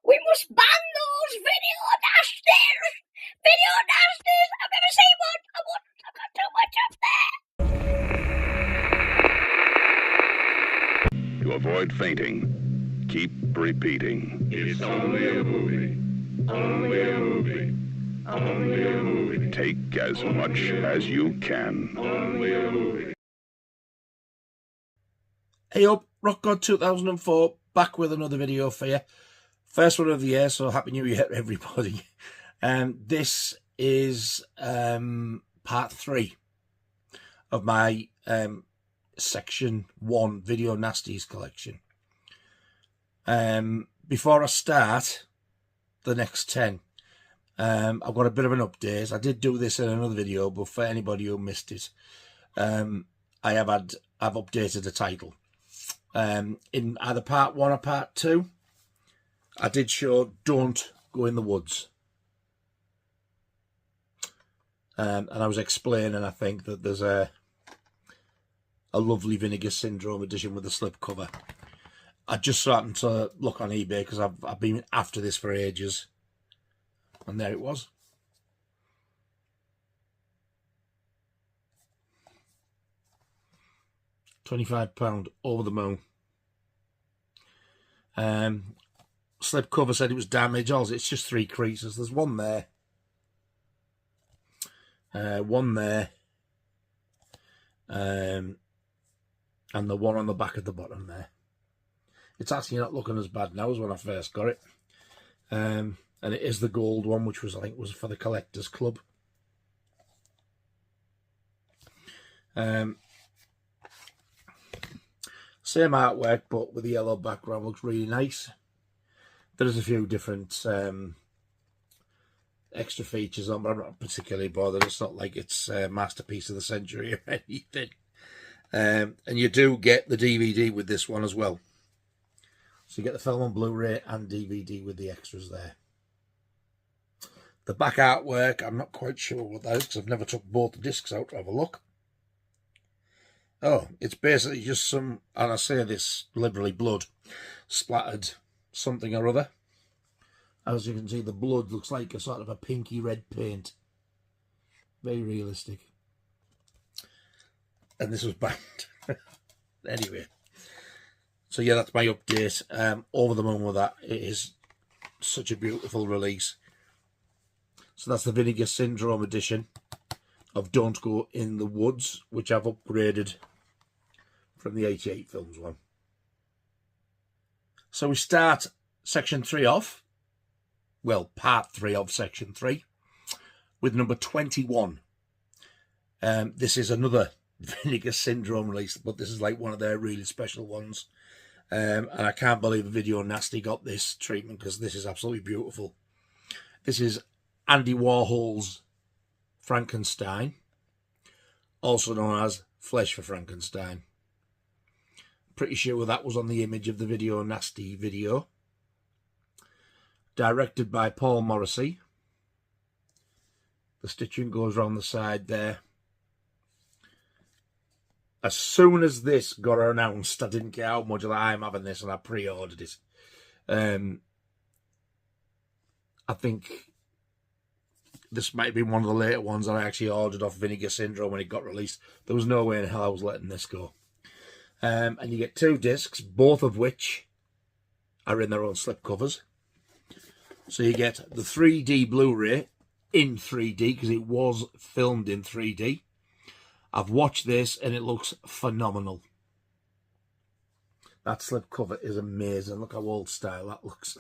We must ban those video nasties! Video nasties! I've never seen one! I've got too much up there! To avoid fainting, keep repeating. It's only a movie. Only a movie. Only a movie. Take as much as you can. Only a movie. Hey up, Rock God 2004, back with another video for you. First one of the year, so Happy New Year everybody. This is part 3 of my section 1 Video Nasties collection. Before I start the next 10, I've got a bit of an update. I did do this in another video, but for anybody who missed it, I've updated the title. In either part 1 or part 2, I did show Don't Go in the Woods. And I was explaining, I think, that there's a lovely Vinegar Syndrome edition with a slipcover. I just happened to look on eBay because I've been after this for ages. And there it was. £25, over the moon. Slipcover said it was damaged. It's just 3 creases. There's one there, one there, and the one on the back at the bottom there. It's actually not looking as bad now as when I first got it. And it is the gold one, which was, I think, was for the Collectors Club. Same artwork, but with the yellow background. Looks really nice. There's a few different extra features on, but I'm not particularly bothered. It's not like it's a masterpiece of the century or anything. And you do get the DVD with this one as well. So you get the film on Blu-ray and DVD with the extras there. The back artwork, I'm not quite sure what that is because I've never took both the discs out to have a look. Oh, it's basically just some, and I say this liberally, blood splattered something or other. As you can see, the blood looks like a sort of a pinky red paint. Very realistic. And this was banned. Anyway. So yeah, that's my update. Over the moon with that. It is such a beautiful release. So that's the Vinegar Syndrome edition of Don't Go in the Woods, which I've upgraded from the 88 films one. So we start section 3 off, well, part 3 of section 3, with number 21. This is another Vinegar Syndrome release, but this is like one of their really special ones. And I can't believe Video Nasty got this treatment because this is absolutely beautiful. This is Andy Warhol's Frankenstein, also known as Flesh for Frankenstein. Pretty sure that was on the image of the Video Nasty video. Directed by Paul Morrissey. The stitching goes around the side there. As soon as this got announced, I didn't care how much I'm having this, and I pre-ordered it. I think this might be one of the later ones that I actually ordered off Vinegar Syndrome when it got released. There was no way in hell I was letting this go. And you get 2 discs, both of which are in their own slipcovers. So you get the 3D Blu-ray in 3D, because it was filmed in 3D. I've watched this and it looks phenomenal. That slipcover is amazing. Look how old style that looks.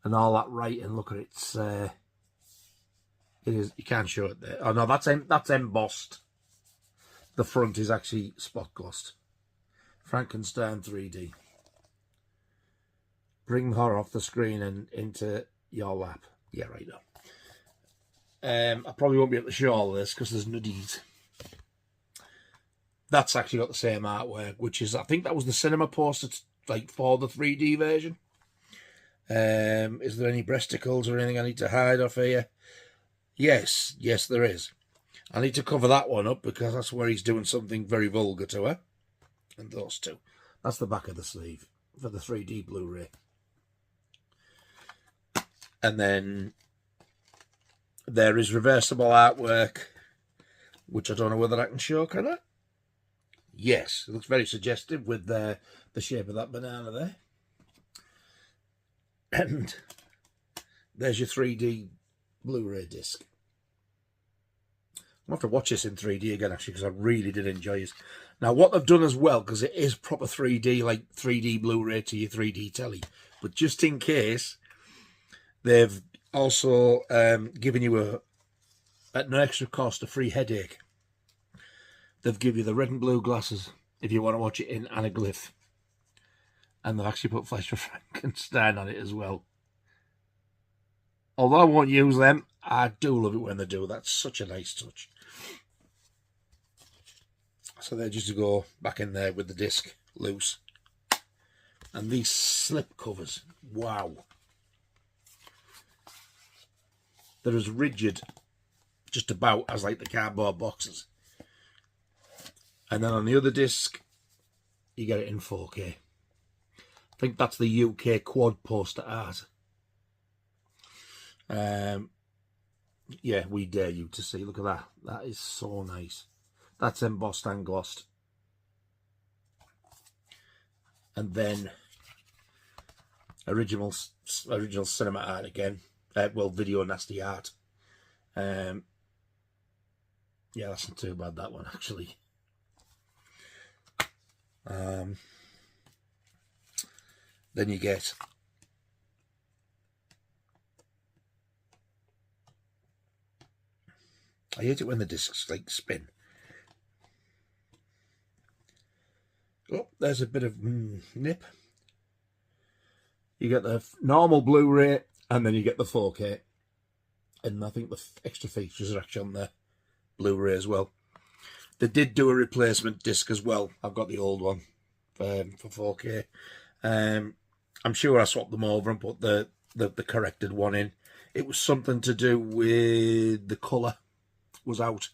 And all that writing, look at it. It is, you can't show it there. Oh no, that's embossed. The front is actually spot glossed. Frankenstein 3D. Bring horror off the screen and into your lap. Yeah, right now. I probably won't be able to show all of this because there's nuddies. That's actually got the same artwork, which is, I think that was the cinema poster, like, for the 3D version. Is there any breasticles or anything I need to hide off here? Yes, there is. I need to cover that one up because that's where he's doing something very vulgar to her. And those two. That's the back of the sleeve for the 3D Blu-ray. And then there is reversible artwork, which I don't know whether I can show, can I? Yes, it looks very suggestive with the shape of that banana there. And there's your 3D Blu-ray disc. I'll have to watch this in 3D again, actually, because I really did enjoy it. Now, what they've done as well, because it is proper 3D, like 3D Blu-ray to your 3D telly, but just in case, they've also given you, at no extra cost, a free headache. They've given you the red and blue glasses if you want to watch it in anaglyph. And they've actually put Flesh for Frankenstein on it as well. Although I won't use them, I do love it when they do. That's such a nice touch. So they're just to go back in there with the disc loose. And these slip covers, wow. They're as rigid, just about, as like the cardboard boxes. And then on the other disc, you get it in 4K. I think that's the UK quad poster art. Yeah, we dare you to see. Look at that. That is so nice. That's embossed and glossed. And then original cinema art again. Well, video nasty art. Yeah, that's not too bad, that one, actually. Then you get I hate it when the discs like spin. Oh, there's a bit of nip. You get the normal Blu-ray and then you get the 4K. And I think the extra features are actually on the Blu-ray as well. They did do a replacement disc as well. I've got the old one for 4K. I'm sure I swapped them over and put the corrected one in. It was something to do with the colour was out.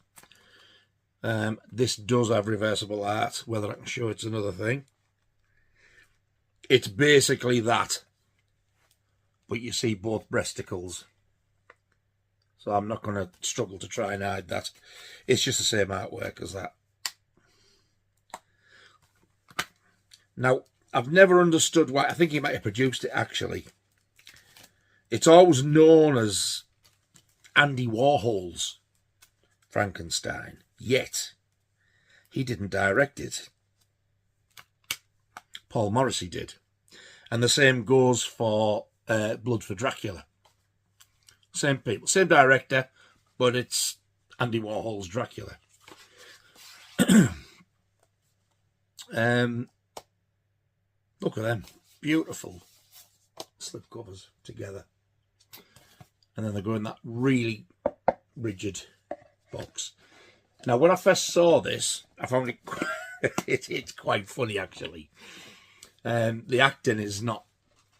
This does have reversible art. Whether I can show it's another thing. It's basically that. But you see both breasticles. So I'm not going to struggle to try and hide that. It's just the same artwork as that. Now, I've never understood why. I think he might have produced it, actually. It's always known as Andy Warhol's Frankenstein. Yet, he didn't direct it. Paul Morrissey did. And the same goes for Blood for Dracula. Same people, same director, but it's Andy Warhol's Dracula. Look at them. Beautiful slip covers together. And then they go in that really rigid box. Now, when I first saw this, I found it it's quite funny, actually. The acting is not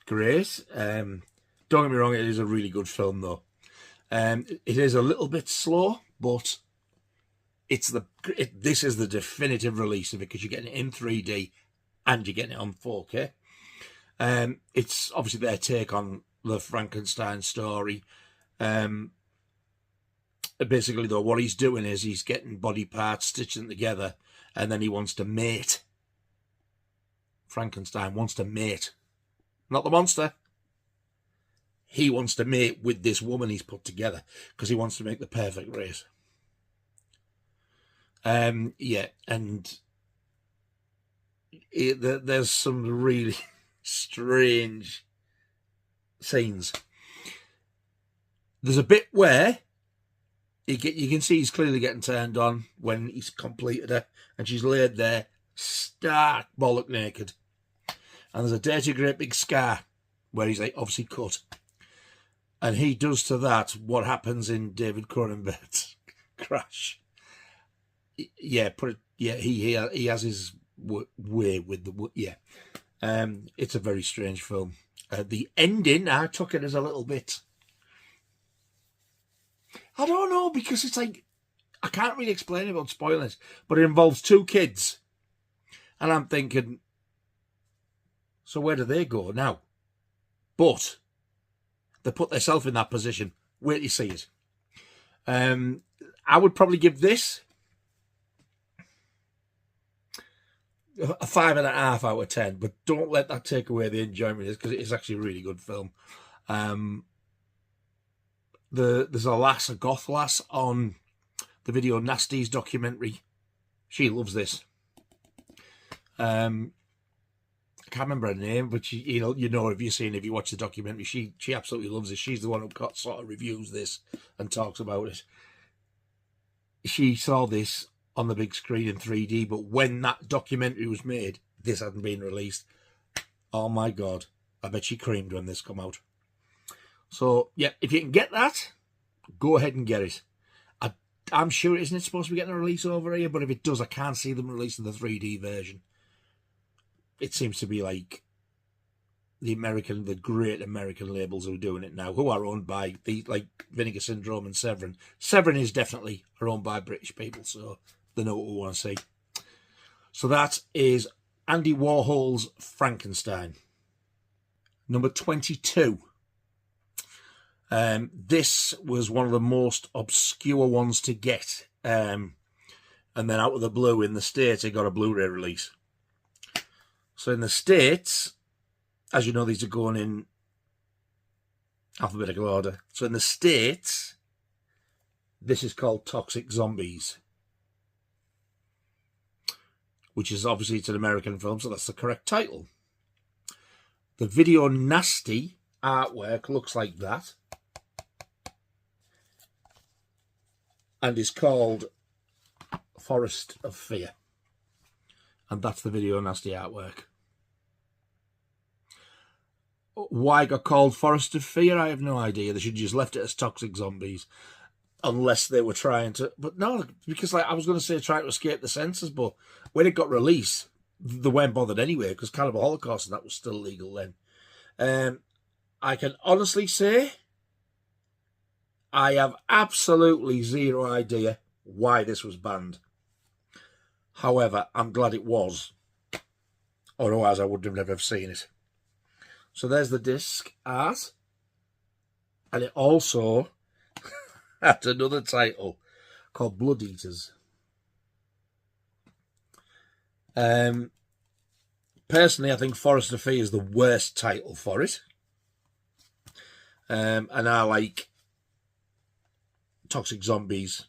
great. Don't get me wrong, it is a really good film, though. It is a little bit slow, but this is the definitive release of it because you're getting it in 3D and you're getting it on 4K. It's obviously their take on the Frankenstein story. Basically, though, what he's doing is he's getting body parts, stitching them together, and then he wants to mate. Frankenstein wants to mate. Not the monster. He wants to mate with this woman he's put together because he wants to make the perfect race. Yeah, and there's some really strange scenes. There's a bit where you can see he's clearly getting turned on when he's completed her, and she's laid there stark bollock naked. And there's a dirty great big scar where he's like obviously cut. And he does to that what happens in David Cronenberg's Crash. Yeah, he has his way with the yeah. It's a very strange film. The ending, I took it as a little bit. I don't know, because it's like I can't really explain it without spoiling it, but it involves two kids, and I'm thinking, so where do they go now? But they put themselves in that position. Wait till you see it. I would probably give this a 5.5 out of 10, but don't let that take away the enjoyment, because it is actually a really good film. There's a goth lass on the video Nasties documentary. She loves this. I can't remember her name, but you know if you watch the documentary, she absolutely loves it. She's the one who sort of reviews this and talks about it. She saw this on the big screen in 3D, but when that documentary was made, this hadn't been released. Oh my God, I bet she creamed when this come out. So yeah, if you can get that, go ahead and get it. I'm sure it isn't supposed to be getting a release over here, but if it does, I can't see them releasing the 3D version. It seems to be like the great American labels who are doing it now, who are owned by like Vinegar Syndrome and Severin. Severin is definitely owned by British people, so they know what we want to see. So that is Andy Warhol's Frankenstein. Number 22. This was one of the most obscure ones to get. And then out of the blue, in the States, it got a Blu-ray release. So in the States, as you know, these are going in alphabetical order. So in the States, this is called Toxic Zombies, which is obviously, it's an American film, so that's the correct title. The video nasty artwork looks like that, and is called Forest of Fear. And that's the video nasty artwork. Why it got called Forest of Fear, I have no idea. They should have just left it as Toxic Zombies, unless they were trying to. But no, because like I was going to say trying to escape the censors, but when it got released, they weren't bothered anyway, because Cannibal Holocaust and that was still legal then. I can honestly say I have absolutely zero idea why this was banned. However, I'm glad it was. Otherwise, I would have never seen it. So there's the disc art. And it also had another title called Blood Eaters. Personally, I think Forest of Fear is the worst title for it. And I like Toxic Zombies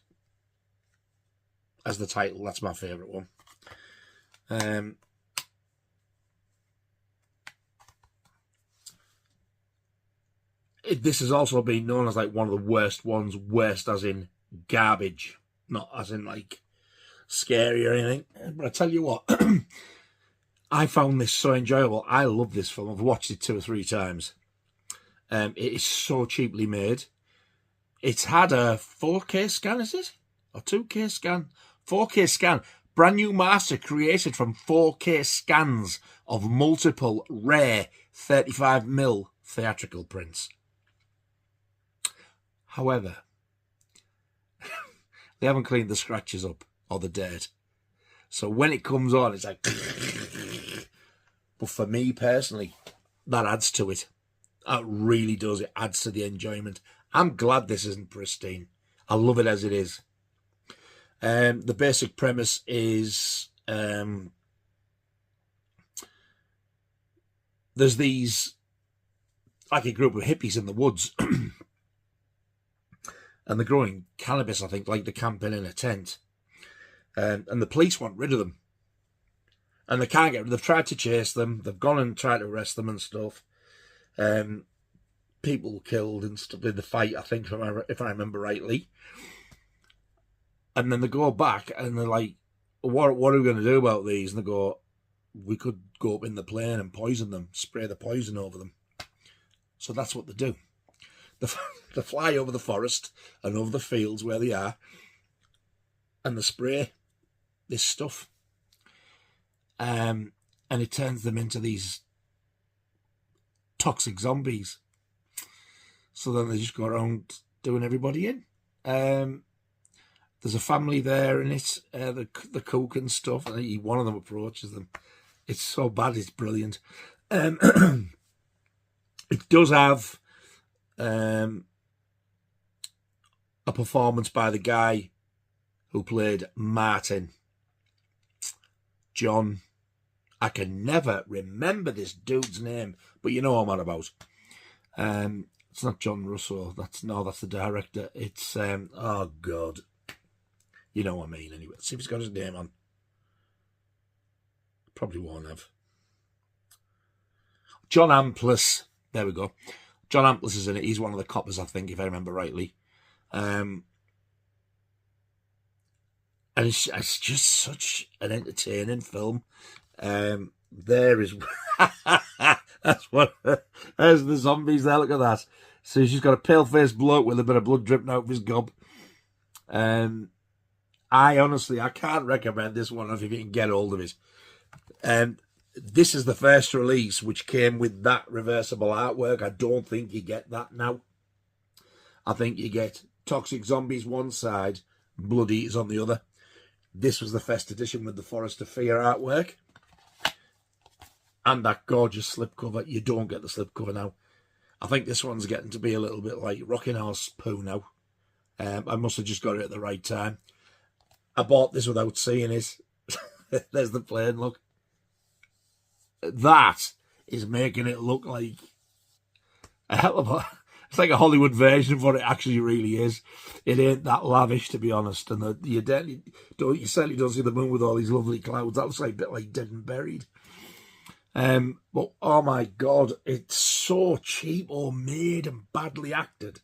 as the title. That's my favourite one. This has also been known as like one of the worst ones. Worst as in garbage, not as in like scary or anything. But I tell you what, I found this so enjoyable. I love this film. I've watched it 2 or 3 times. It is so cheaply made. It's had a 4K scan, is it? Or 2K scan? 4K scan. Brand new master created from 4K scans of multiple rare 35mm theatrical prints. However, they haven't cleaned the scratches up or the dirt. So when it comes on, it's like... But for me personally, that adds to it. It really does. It adds to the enjoyment. I'm glad this isn't pristine. I love it as it is. The basic premise is there's these, like a group of hippies in the woods, and they're growing cannabis, I think, like they're camping in a tent. And the police want rid of them. And they can't get rid of them. They've tried to chase them. They've gone and tried to arrest them and stuff. People killed and stuff in the fight, I think, if I remember rightly. And then they go back and they're like, what are we going to do about these? And they go, we could go up in the plane and poison them, spray the poison over them. So that's what they do. They fly over the forest and over the fields where they are, and they spray this stuff. And it turns them into these toxic zombies. So then they just go around doing everybody in. There's a family there in it, the cook and stuff, and one of them approaches them. It's so bad, it's brilliant. It does have a performance by the guy who played Martin. John, I can never remember this dude's name, but you know what I'm on about. It's not John Russo. That's the director. It's oh god, you know what I mean. Anyway, see if he's got his name on. Probably won't have. John Amplis. There we go. John Amplis is in it. He's one of the coppers, I think, if I remember rightly. And it's just such an entertaining film. There is there's the zombies there. Look at that. So she's got a pale-faced bloke with a bit of blood dripping out of his gob. I can't recommend this one if you can get hold of it. This is the first release which came with that reversible artwork. I don't think you get that now. I think you get Toxic Zombies one side, Blood Eaters on the other. This was the first edition with the Forest of Fear artwork. And that gorgeous slipcover. You don't get the slipcover now. I think this one's getting to be a little bit like Rocking Horse Poo now. I must have just got it at the right time. I bought this without seeing it. There's the plane, look. That is making it look like a hell of a... It's like a Hollywood version of what it actually really is. It ain't that lavish, to be honest. And you certainly don't see the moon with all these lovely clouds. That looks like a bit like Dead and Buried. But oh my god, it's so cheap or made and badly acted.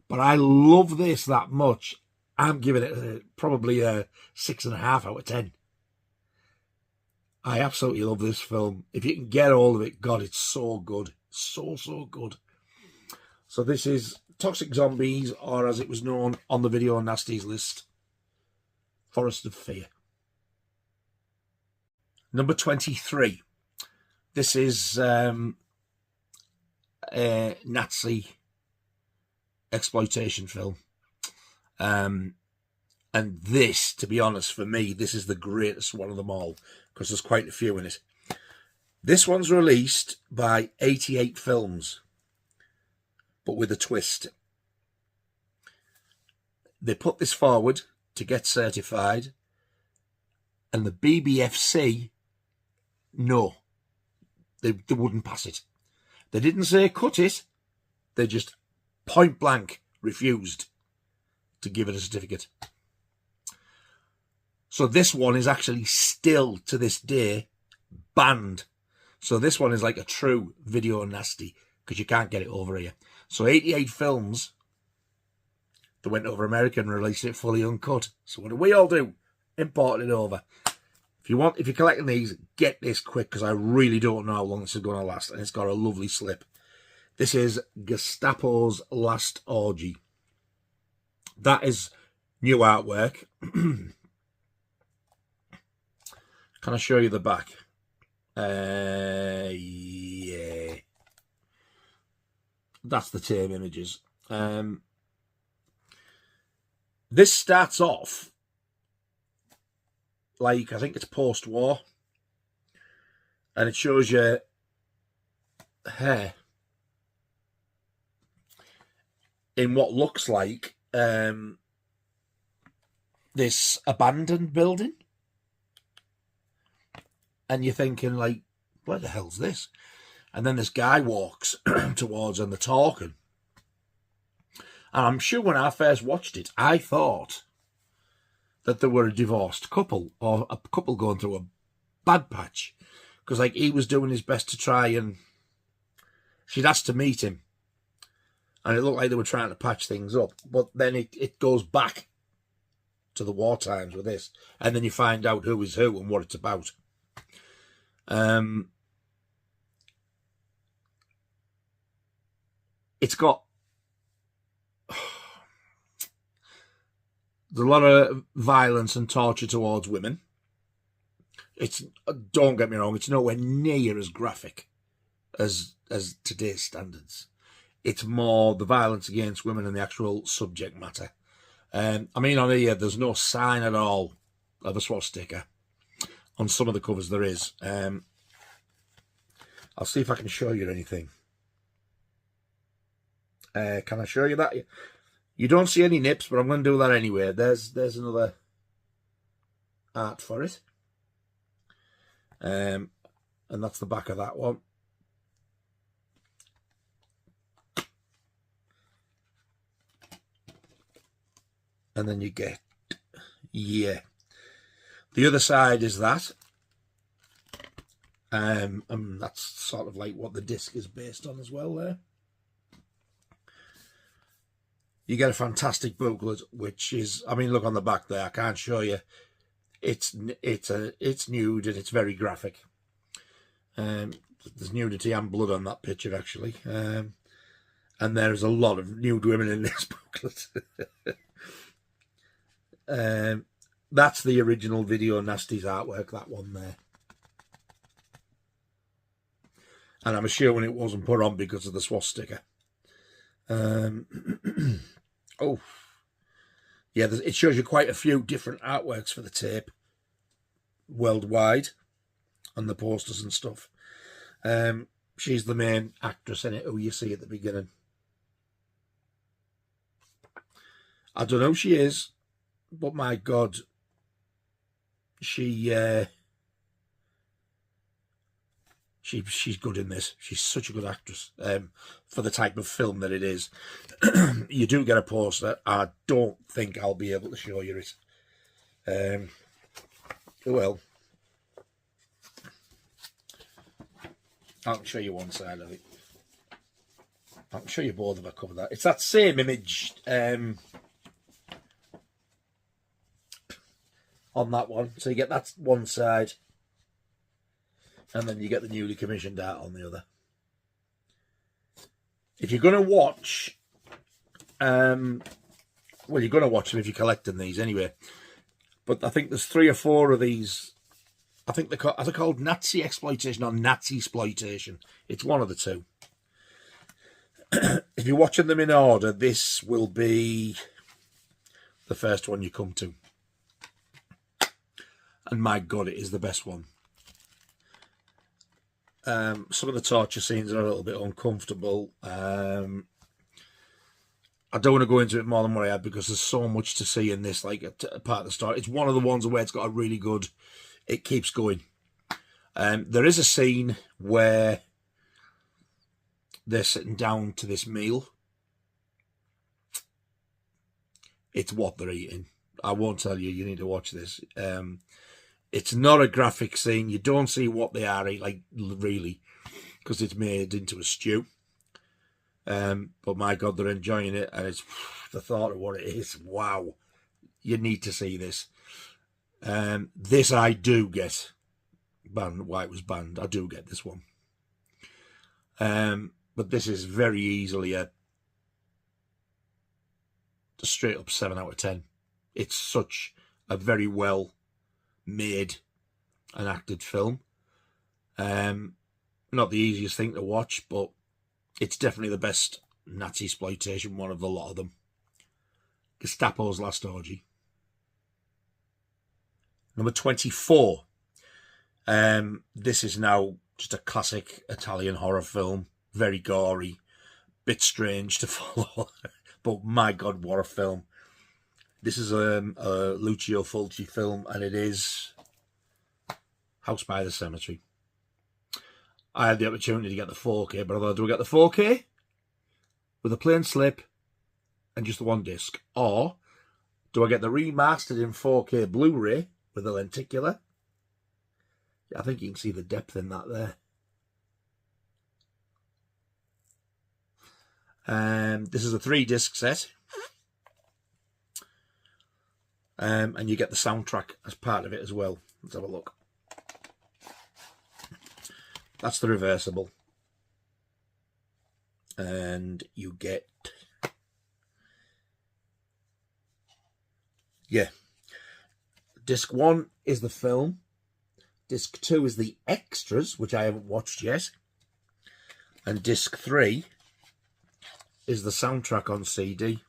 But I love this that much. I'm giving it probably a 6.5 out of 10. I absolutely love this film. If you can get hold of it, God, it's so good. So good. So this is Toxic Zombies, or as it was known on the Video Nasties list, Forest of Fear. Number 23. This is a Nazi exploitation film. And this, to be honest, for me, this is the greatest one of them all, because there's quite a few in it. This one's released by 88 Films, but with a twist. They put this forward to get certified, and the BBFC, no, they wouldn't pass it. They didn't say cut it, they just point blank refused to give it a certificate. So this one is actually still, to this day, banned. So this one is like a true video nasty, because you can't get it over here. So 88 Films, they went over America and released it fully uncut. So what do we all do? Import it over. If you're collecting these, get this quick, because I really don't know how long this is going to last, and it's got a lovely slip. This is Gestapo's Last Orgy. That is new artwork. Can I show you the back? Yeah. That's the team images. This starts off like, I think it's post-war. And it shows you hair in what looks like this abandoned building. And you're thinking, like, where the hell's this? And then this guy walks towards and they're talking. And I'm sure when I first watched it, I thought that they were a divorced couple, or a couple going through a bad patch. Because, like, he was doing his best to try and... She'd asked to meet him. And it looked like they were trying to patch things up. But then it goes back to the war times with this. And then you find out who is who and what it's about. It's got... There's a lot of violence and torture towards women. It's, don't get me wrong, it's nowhere near as graphic as today's standards. It's more the violence against women and the actual subject matter. I mean, on here, there's no sign at all of a swastika. On some of the covers there is. I'll see if I can show you anything. Can I show you that? You don't see any nips, but I'm going to do that anyway. There's another art for it. And that's the back of that one. And then you get, yeah. The other side is that. And that's sort of like what the disc is based on as well there. You get a fantastic booklet, which is, I mean, look on the back there. I can't show you. It's nude and it's very graphic. There's nudity and blood on that picture, actually. And there's a lot of nude women in this booklet. That's the original Video Nasties artwork, that one there. And I'm assuming it wasn't put on because of the swastika. Oh, yeah, it shows you quite a few different artworks for the tape worldwide on the posters and stuff. She's the main actress in it, who you see at the beginning. I don't know who she is, but my God, she's good in this. She's such a good actress for the type of film that it is. You do get a poster. I don't think I'll be able to show you it. Well, I'll show you one side of it. I'll show you both if I cover that. It's that same image on that one. So you get that one side. And then you get the newly commissioned art on the other. If you're going to watch, well, you're going to watch them if you're collecting these anyway. But I think there's 3 or 4 of these. I think they're called Nazi exploitation or Nazi exploitation. It's one of the two. If you're watching them in order, this will be the first one you come to. And my God, it is the best one. Some of the torture scenes are a little bit uncomfortable. I don't want to go into it more than what I had because there's so much to see in this, like a part of the story. It's one of the ones where it's got a really good, it keeps going. There is a scene where they're sitting down to this meal. It's what they're eating. I won't tell you, you need to watch this. It's not a graphic scene. You don't see what they are, like, really, because it's made into a stew. But my God, they're enjoying it, and it's the thought of what it is. Wow. You need to see this. This I do get. Banned, why it was banned. I do get this one. But this is very easily a straight up 7 out of 10. It's such a very well made and acted film. Not the easiest thing to watch, but it's definitely the best Nazi exploitation one of the lot of them. Gestapo's Last Orgy. Number 24. This is now just a classic Italian horror film. Very gory, bit strange to follow, but my God, what a film. This is a Lucio Fulci film, and it is House by the Cemetery. I had the opportunity to get the 4K, but although do I get the 4K with a plain slip and just the one disc, or do I get the remastered in 4K Blu-ray with a lenticular? I think you can see the depth in that there. This is a 3-disc set. And you get the soundtrack as part of it as well. Let's have a look. That's the reversible. And you get... yeah. Disc 1 is the film. Disc 2 is the extras, which I haven't watched yet. And disc 3 is the soundtrack on CD.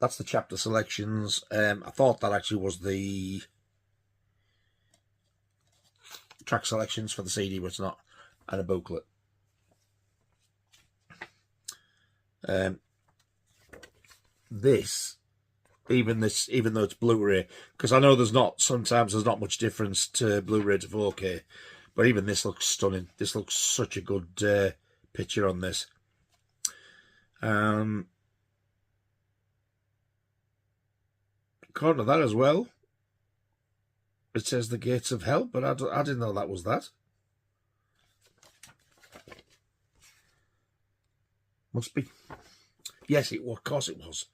That's the chapter selections. I thought that actually was the track selections for the CD, but it's not. And a booklet. This, even though it's Blu-ray, because I know sometimes there's not much difference to Blu-ray to 4K, but even this looks stunning. This looks such a good picture on this. According to that as well, it says The Gates of Hell, but I didn't know that was that. Must be. Yes, it was. Of course it was.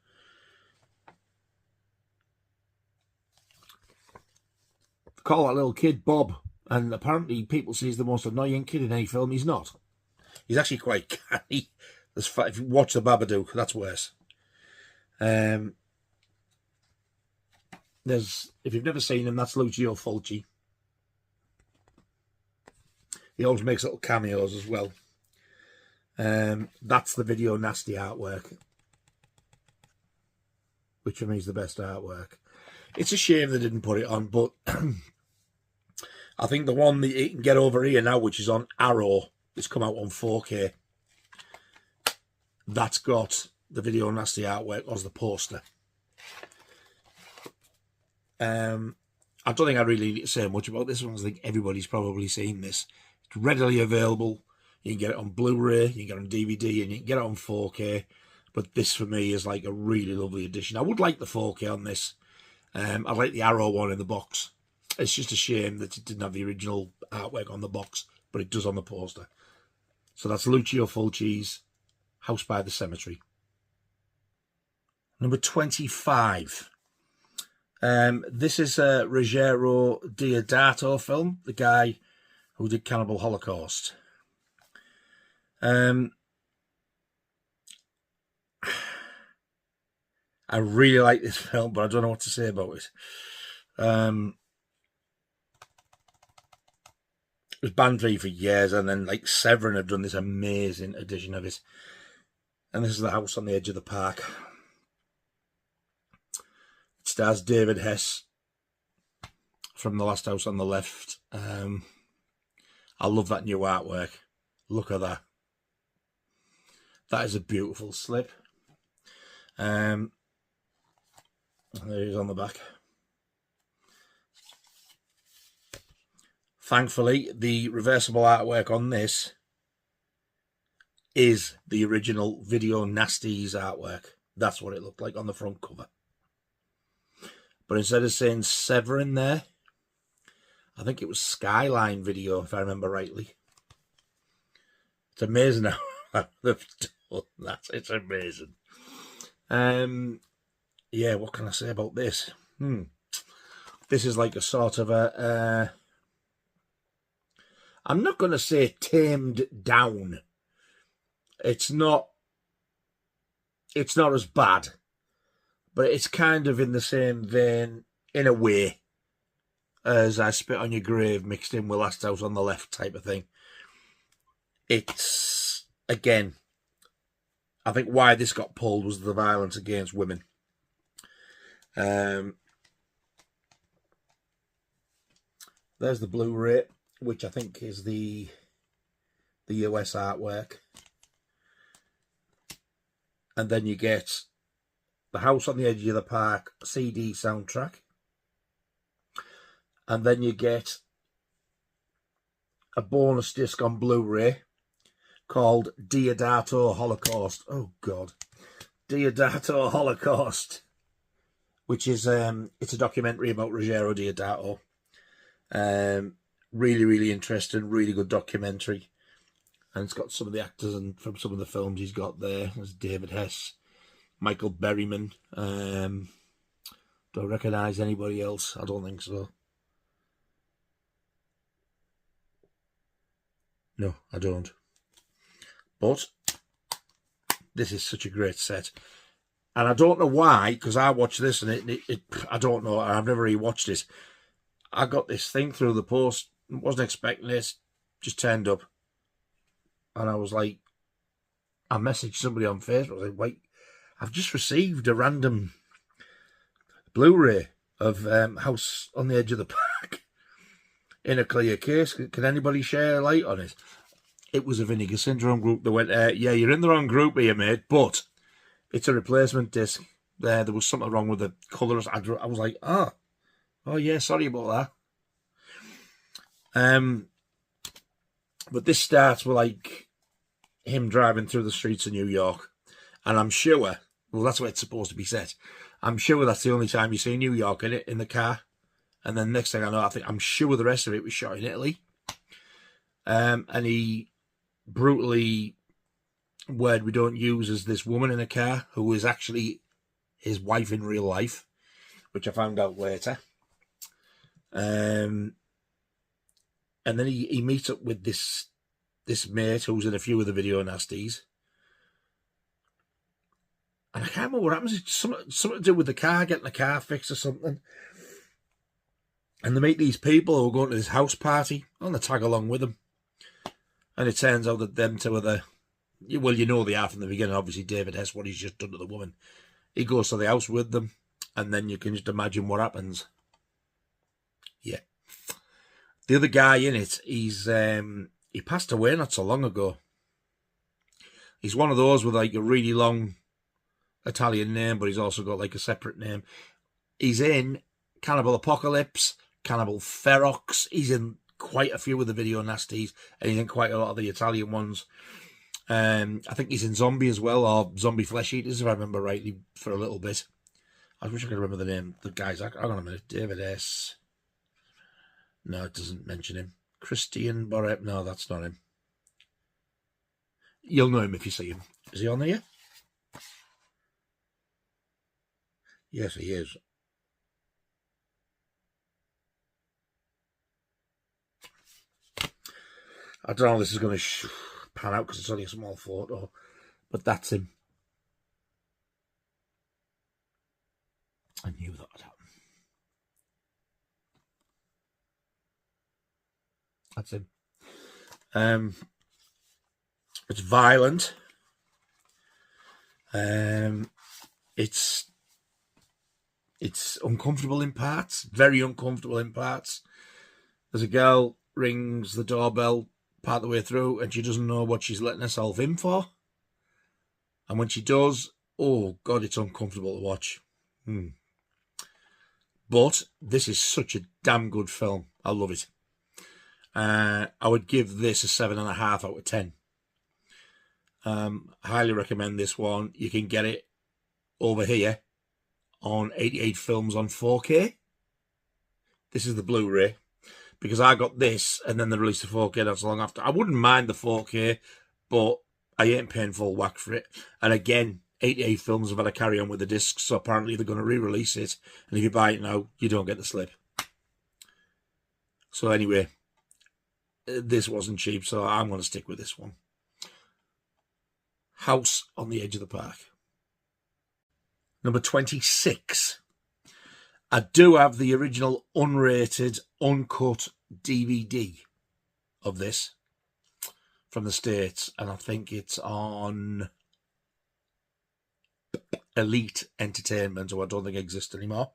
Call that little kid Bob, and apparently people say he's the most annoying kid in any film. He's not. He's actually quite canny. If you watch The Babadook, that's worse. If you've never seen him, that's Lucio Fulci. He always makes little cameos as well. That's the Video Nasty artwork, which for me is the best artwork. It's a shame they didn't put it on, but I think the one that you can get over here now, which is on Arrow, it's come out on 4K. That's got the Video Nasty artwork as the poster. I don't think I really need to say much about this one. I think everybody's probably seen this. It's readily available. You can get it on Blu-ray, you can get it on DVD, and you can get it on 4K. But this, for me, is like a really lovely edition. I would like the 4K on this. I like the Arrow one in the box. It's just a shame that it didn't have the original artwork on the box, but it does on the poster. So that's Lucio Fulci's House by the Cemetery. Number 25. This is a Ruggero Deodato film, the guy who did Cannibal Holocaust. I really like this film, but I don't know what to say about it. It was banned for years, and then like Severin have done this amazing edition of it. And this is the house on the edge of the park. It stars David Hess from The Last House on the Left. I love that new artwork. Look at that. That is a beautiful slip. There he is on the back. Thankfully, the reversible artwork on this is the original Video Nasties artwork. That's what it looked like on the front cover. But instead of saying Severin there, I think it was Skyline Video, if I remember rightly. It's amazing how they've done that. It's amazing. Yeah, what can I say about this? This is like a sort of a... I'm not going to say tamed down. It's not as bad, but it's kind of in the same vein, in a way, as I Spit on Your Grave mixed in with Last House on the Left type of thing. It's, again, I think why this got pulled was the violence against women. There's the Blu-ray, which I think is the US artwork. And then you get The House on the Edge of the Park CD soundtrack. And then you get a bonus disc on Blu-ray called Deodato Holocaust. Oh, God. Deodato Holocaust. Which is, it's a documentary about Ruggero Deodato. Really, really interesting, really good documentary. And it's got some of the actors and from some of the films he's got there. There's David Hess, Michael Berryman. Don't recognise anybody else. I don't think so. No, I don't. But this is such a great set. And I don't know why, because I watched this and I don't know, I've never really watched it. I got this thing through the post, wasn't expecting it, just turned up. And I was like, I messaged somebody on Facebook, I was like, wait, I've just received a random Blu-ray of House on the Edge of the Park in a clear case. Can anybody share a light on it? it was a Vinegar Syndrome group. They went, yeah, you're in the wrong group here, mate, but it's a replacement disc. There was something wrong with the colours. I was like, oh yeah, sorry about that. But this starts with like him driving through the streets of New York, and I'm sure, well, that's what it's supposed to be set. I'm sure that's the only time you see New York in the car. And then next thing I know, I'm sure the rest of it was shot in Italy. And he brutally, word we don't use, as this woman in a car who is actually his wife in real life, which I found out later. And then he meets up with this mate who's in a few of the video nasties. And I can't remember what happens. It's something to do with the car, getting the car fixed or something. And they meet these people who are going to this house party, and they tag along with them. And it turns out that them two are the... Well, you know they are from the beginning. Obviously, David Hess, what he's just done to the woman. He goes to the house with them, and then you can just imagine what happens. Yeah. The other guy in it, he passed away not so long ago. He's one of those with like a really long Italian name, but he's also got like a separate name. He's in Cannibal Apocalypse, Cannibal Ferox. He's in quite a few of the video nasties, and he's in quite a lot of the Italian ones. I think he's in Zombie as well, or Zombie Flesh Eaters, if I remember rightly, for a little bit. I wish I could remember the name. The guy's, hang on a minute, David S. No, it doesn't mention him. Christian Borep, no, that's not him. You'll know him if you see him. Is he on there? Yes, he is. I don't know if this is going to pan out because it's only a small photo, but that's him. I knew that would happen. That's him. It's violent. It's uncomfortable in parts, very uncomfortable in parts. There's a girl rings the doorbell part of the way through, and she doesn't know what she's letting herself in for. And when she does, oh God, it's uncomfortable to watch. But this is such a damn good film. I love it. I would give this a 7.5 out of 10. Highly recommend this one. You can get it over here on 88 Films on 4K. This is the Blu-ray, because I got this and then they released the 4K not so long after. I wouldn't mind the 4K, but I ain't paying full whack for it. And again, 88 Films have had to carry on with the discs, so apparently they're going to re-release it. And if you buy it now, you don't get the slip. So anyway, this wasn't cheap, so I'm going to stick with this one. House on the Edge of the Park. Number 26. I do have the original unrated, uncut DVD of this from the States, and I think it's on Elite Entertainment, who I don't think exists anymore.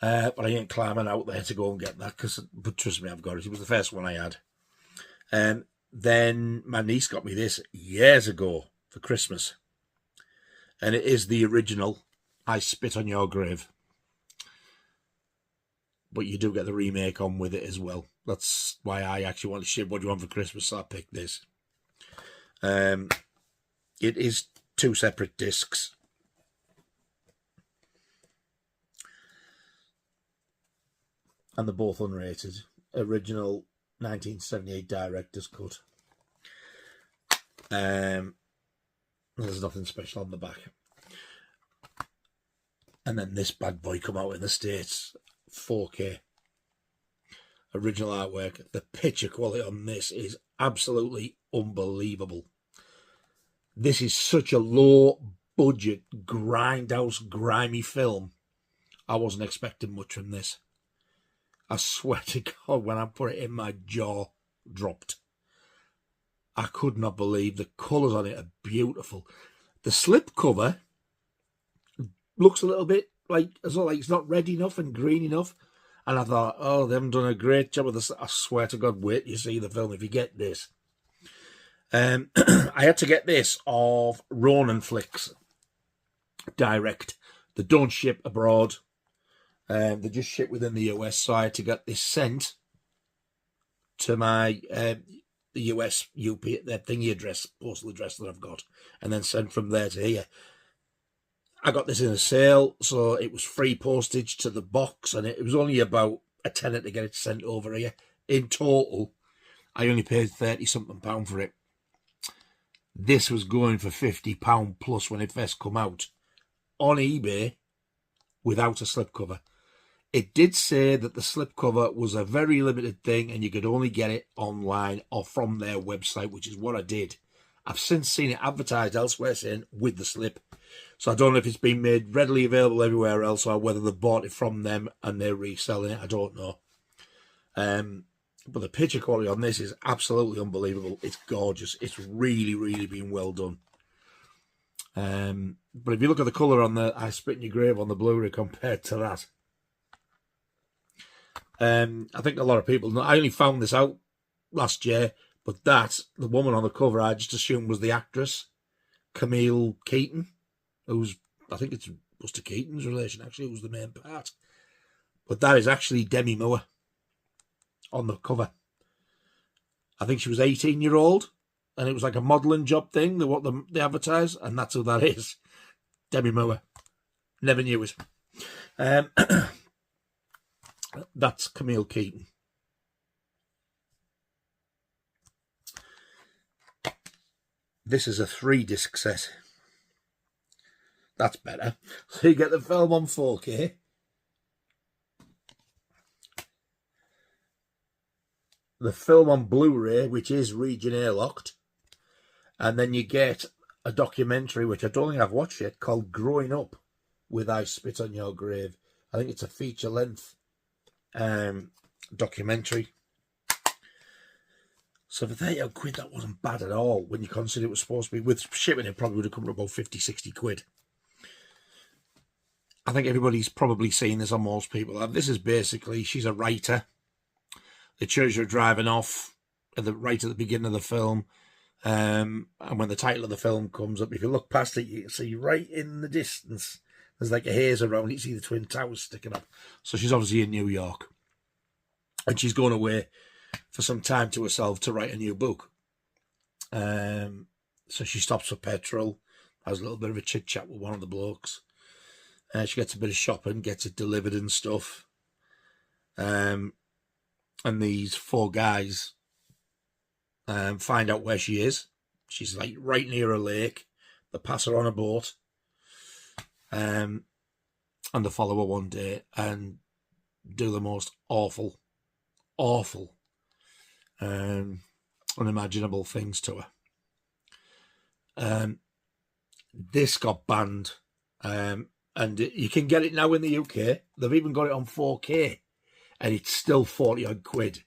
But I ain't climbing out there to go and get that, but trust me, I've got it. It was the first one I had. Then my niece got me this years ago for Christmas. And it is the original I Spit on Your Grave. But you do get the remake on with it as well. That's why I actually wanted to ship what do you want for Christmas, so I picked this. It is 2 separate discs. And they're both unrated. Original 1978 director's cut. There's nothing special on the back. And then this bad boy come out in the States, 4K. Original artwork. The picture quality on this is absolutely unbelievable. This is such a low budget, grindhouse, grimy film. I wasn't expecting much from this. I swear to God, when I put it in, my jaw dropped. I could not believe the colours on it are beautiful. The slipcover looks a little bit like as though like it's not red enough and green enough. And I thought, oh, they haven't done a great job of this. I swear to God, wait till you see the film if you get this. I had to get this off Ronin Flicks direct. They don't ship abroad. They just ship within the US. So I had to get this sent to my the US UP, that thingy address, postal address that I've got, and then sent from there to here. I got this in a sale, so it was free postage to the box, and it was only about a tenner to get it sent over here. In total, I only paid £30-something for it. This was going for £50 plus when it first come out on eBay without a slipcover. It did say that the slipcover was a very limited thing and you could only get it online or from their website, which is what I did. I've since seen it advertised elsewhere saying with the slip. So I don't know if it's been made readily available everywhere else or whether they bought it from them and they're reselling it. I don't know. But the picture quality on this is absolutely unbelievable. It's gorgeous. It's really, really been well done. But if you look at the colour on the I Spit in Your Grave on the Blu-ray compared to that, I think a lot of people know. I only found this out last year, but that, the woman on the cover, I just assumed was the actress, Camille Keaton, who's, I think it's Buster Keaton's relation, actually, who's the main part. But that is actually Demi Moore on the cover. I think she was 18-year-old, and it was like a modelling job thing, what they advertise, and that's who that is. Demi Moore. Never knew it. That's Camille Keaton. This is a 3-disc set. That's better. So you get the film on 4K. The film on Blu-ray, which is region airlocked. And then you get a documentary, which I don't think I've watched yet, called Growing Up with I Spit on Your Grave. I think it's a feature-length documentary. So for £30 that wasn't bad at all when you consider it was supposed to be, with shipping it probably would have come to about 50-60 quid. I think everybody's probably seen this, on most people. This is basically, she's a writer. The church are driving off right at the beginning of the film, and when the title of the film comes up, if you look past it, you can see right in the distance there's like a haze around it. You see the Twin Towers sticking up. So she's obviously in New York. And she's going away for some time to herself to write a new book. So she stops for petrol, has a little bit of a chit-chat with one of the blokes. She gets a bit of shopping, gets it delivered and stuff. And these 4 guys find out where she is. She's like right near a lake. They pass her on a boat. And they follow her one day and do the most awful, unimaginable things to her. This got banned, and you can get it now in the UK. They've even got it on 4K, and it's still 40-odd quid.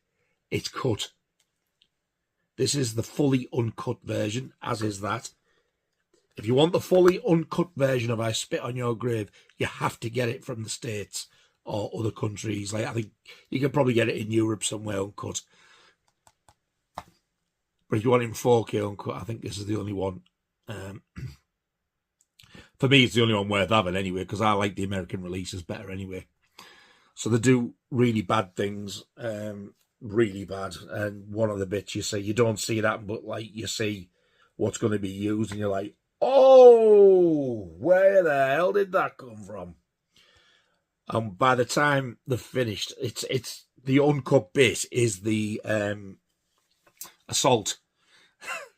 It's cut. This is the fully uncut version, as is that. If you want the fully uncut version of I Spit on Your Grave, you have to get it from the States or other countries. Like, I think you can probably get it in Europe somewhere uncut. But if you want it in 4K uncut, I think this is the only one. For me, it's the only one worth having anyway, because I like the American releases better anyway. So they do really bad things, really bad. And one of the bits you see, you don't see that, but like you see what's going to be used, and you're like, oh, where the hell did that come from? And by the time they're finished, it's the uncut bit is the assault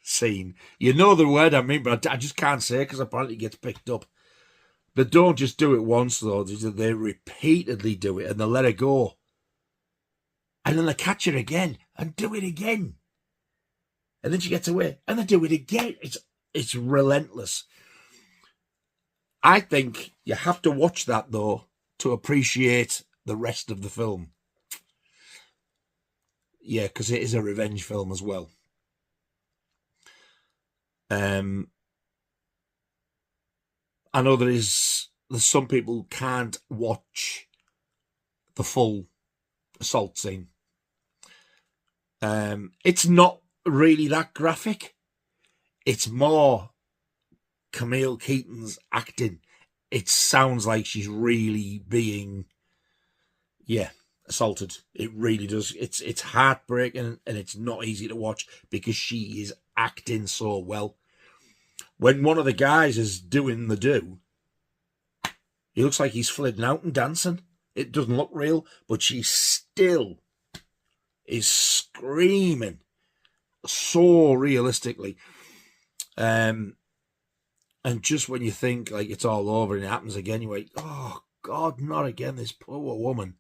scene. You know the word I mean, but I just can't say it because apparently it gets picked up. They don't just do it once, though. They repeatedly do it, and they let her go. And then they catch her again and do it again. And then she gets away, and they do it again. It's relentless. I think you have to watch that, though, to appreciate the rest of the film. Yeah, because it is a revenge film as well. I know there's some people can't watch the full assault scene. It's not really that graphic. it's more Camille Keaton's acting. It sounds like she's really being, assaulted. It really does. It's heartbreaking, and it's not easy to watch because she is acting so well. When one of the guys is doing the do, he looks like he's flitting out and dancing. It doesn't look real, but she still is screaming so realistically. And just when you think like it's all over and it happens again, you're like, oh God, not again, this poor woman.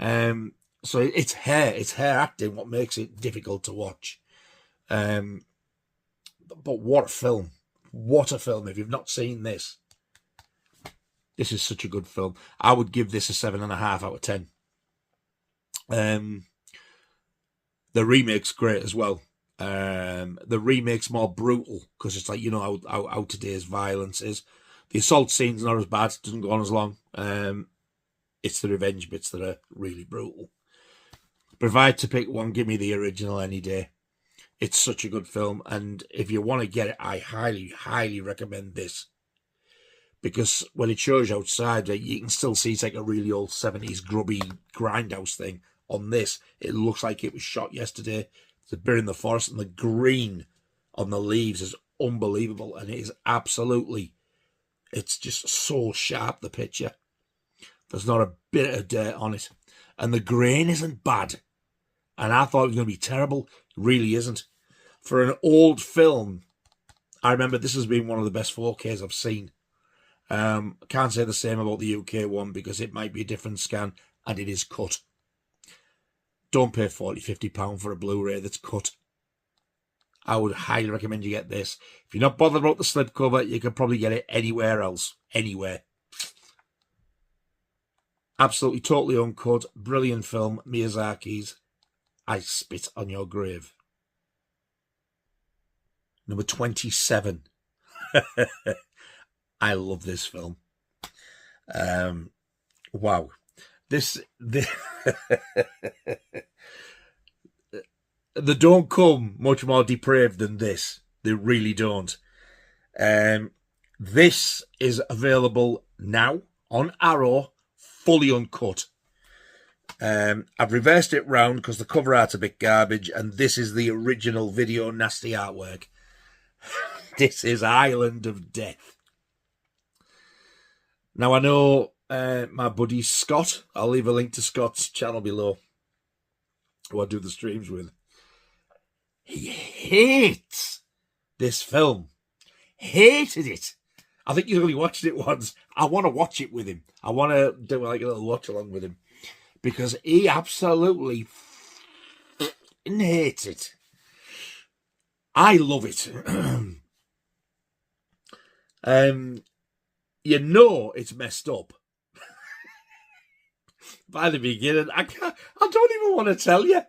So it's her acting what makes it difficult to watch. But what a film. What a film. If you've not seen this, this is such a good film. I would give this a 7.5 out of 10. The remake's great as well. The remake's more brutal because it's like, you know how today's violence is. The assault scene's not as bad, it doesn't go on as long. It's the revenge bits that are really brutal. But if I had to pick one, give me the original any day. It's such a good film, and if you want to get it, I highly, highly recommend this. Because when it shows you outside, you can still see it's like a really old 70s grubby grindhouse thing. On this, it looks like it was shot yesterday. The bit in the forest and the green on the leaves is unbelievable, and it is absolutely, it's just so sharp, the picture. There's not a bit of dirt on it, and the grain isn't bad. And I thought it was going to be terrible. It really isn't. For an old film, I remember this has been one of the best 4Ks I've seen. I can't say the same about the UK one because it might be a different scan and it is cut. Don't pay £40-50 for a Blu-ray that's cut. I would highly recommend you get this. If you're not bothered about the slipcover, you can probably get it anywhere else. Anywhere. Absolutely, totally uncut. Brilliant film. Miyazaki's I Spit on Your Grave. Number 27. I love this film. Wow. They don't come much more depraved than this. They really don't. This is available now on Arrow, fully uncut. I've reversed it round because the cover art's a bit garbage, and this is the original video nasty artwork. This is Island of Death. Now I know my buddy Scott, I'll leave a link to Scott's channel below, who I do the streams with. He hates this film. Hated it. I think he's only watched it once. I want to watch it with him. I want to do like a little watch along with him. Because he absolutely hates it. I love it. You know it's messed up. By the beginning, I don't even want to tell you.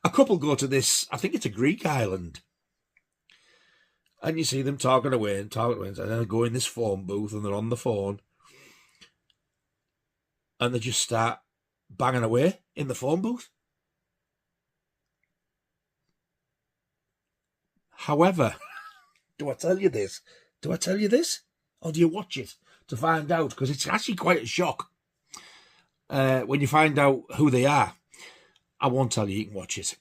A couple go to this, I think it's a Greek island. And you see them talking away, and then they go in this phone booth and they're on the phone. And they just start banging away in the phone booth. However, do I tell you this? Do I tell you this? Or do you watch it to find out? Because it's actually quite a shock when you find out who they are. I won't tell you, you can watch it.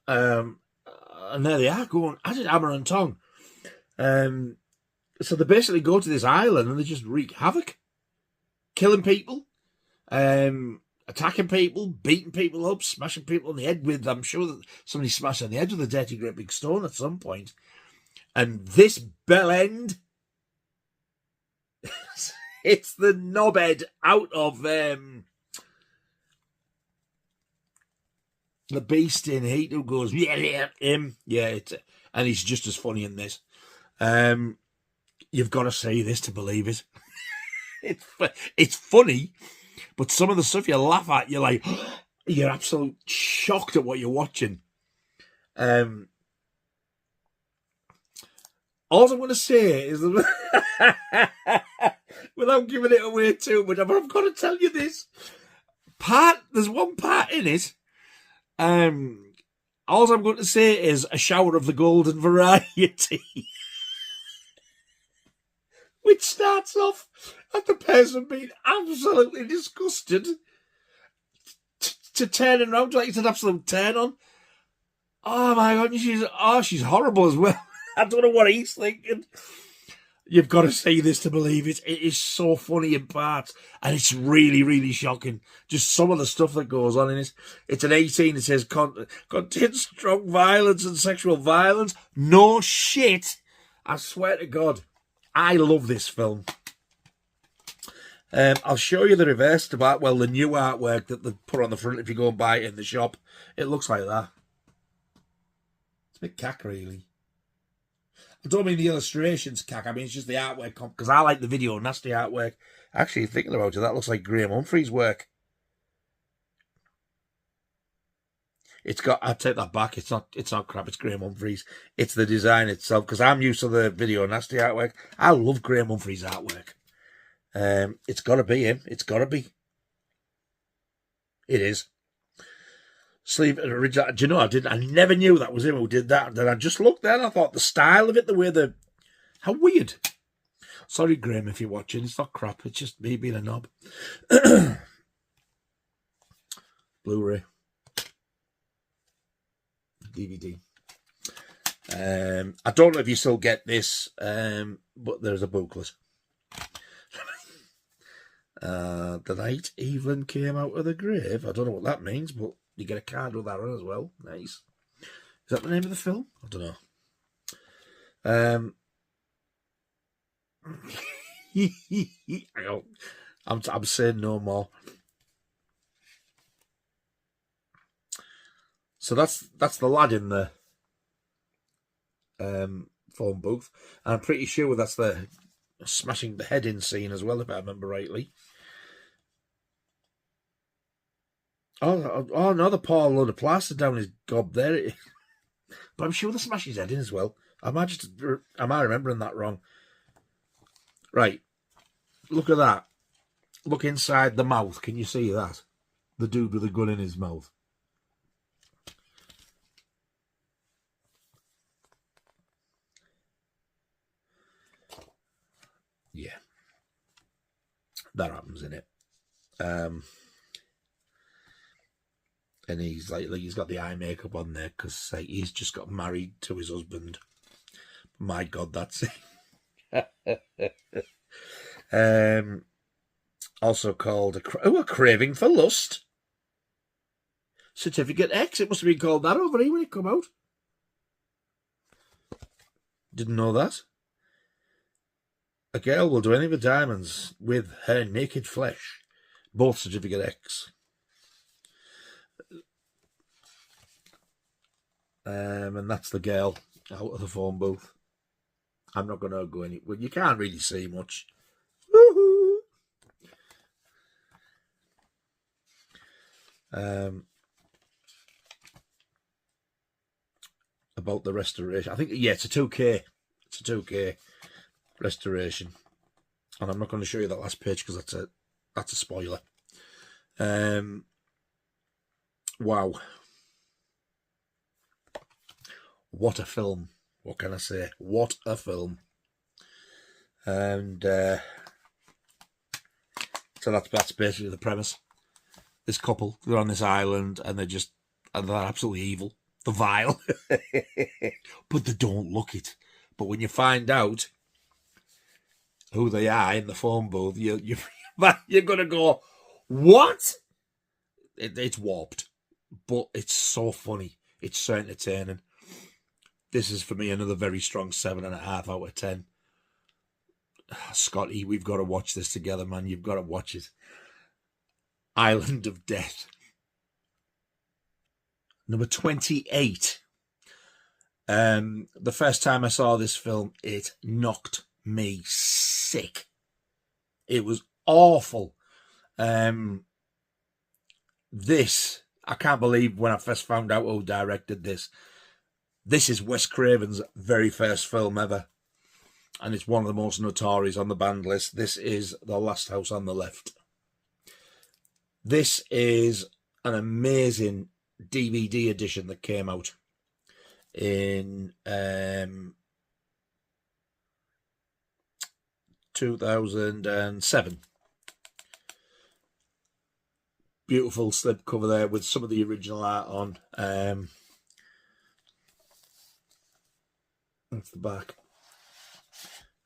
And there they are going at it, hammer and tongue. So they basically go to this island and they just wreak havoc. Killing people. Attacking people, beating people up, smashing people on the head with, I'm sure that somebody smashed on the head with a dirty great big stone at some point. And this bell end, it's the knobhead out of the Beast in Heat who goes, him. Yeah, and he's just as funny in this. You've got to see this to believe it. It's funny. But some of the stuff you laugh at, you're like, you're absolutely shocked at what you're watching. All I'm going to say is, without giving it away too much, but I've got to tell you this. There's one part in it, All I'm going to say is a shower of the golden variety. Which starts off at the person being absolutely disgusted to turning around like it's an absolute turn on. Oh my God, she's horrible as well. I don't know what he's thinking. You've got to see this to believe it. It is so funny in parts, and it's really, really shocking. Just some of the stuff that goes on in it. It's an 18. It says contains strong violence and sexual violence. No shit. I swear to God, I love this film. I'll show you the reverse to that. Well, the new artwork that they put on the front if you go and buy it in the shop. It looks like that. It's a bit cack, really. I don't mean the illustrations cack. I mean, it's just the artwork, because I like the video nasty artwork. Actually, thinking about it, that looks like Graham Humphrey's work. It's got, I take that back. It's not crap. It's Graham Humphrey's. It's the design itself, because I'm used to the video nasty artwork. I love Graham Humphrey's artwork. It's got to be him. It's got to be. It is. Sleeve original. Do you know, I never knew that was him who did that. And then I just looked there and I thought the style of it, the way how weird. Sorry, Graham, if you're watching. It's not crap. It's just me being a knob. Blu-ray. DVD. I don't know if you still get this, but there's a booklet. The night Evelyn came out of the grave. I don't know what that means, but you get a card with that on as well. Nice. Is that the name of the film? I don't know. I'm saying no more. So that's the lad in the phone booth, and I'm pretty sure that's the smashing the head in scene as well, if I remember rightly. Oh no, the poor load of plaster down his gob there. But I'm sure they smash his head in as well. Am I remembering that wrong? Right. Look at that. Look inside the mouth. Can you see that? The dude with the gun in his mouth. Yeah. That happens in it. And he's like he's got the eye makeup on there because he's just got married to his husband. My God, that's it. Also called a craving for lust. Certificate X. It must have been called that over here when it come out. Didn't know that. A girl will do any of the diamonds with her naked flesh. Both Certificate X. And that's the girl out of the phone booth. I'm not going to go any. Well, you can't really see much. Woohoo! About the restoration. I think, yeah, it's a 2K. It's a 2K restoration. And I'm not going to show you that last page because that's a spoiler. Wow. What a film. What can I say? What a film. And so that's basically the premise. This couple, they're on this island and they're absolutely evil. They're vile. But they don't look it. But when you find out who they are in the phone booth, you're going to go, what? It's warped. But it's so funny. It's so entertaining. This is, for me, another very strong 7.5 out of 10. Scotty, we've got to watch this together, man. You've got to watch it. Island of Death. Number 28. The first time I saw this film, it knocked me sick. It was awful. This, I can't believe when I first found out who directed this. This is Wes Craven's very first film ever. And it's one of the most notorious on the banned list. This is The Last House on the Left. This is an amazing DVD edition that came out in 2007. Beautiful slipcover there with some of the original art on. That's the back.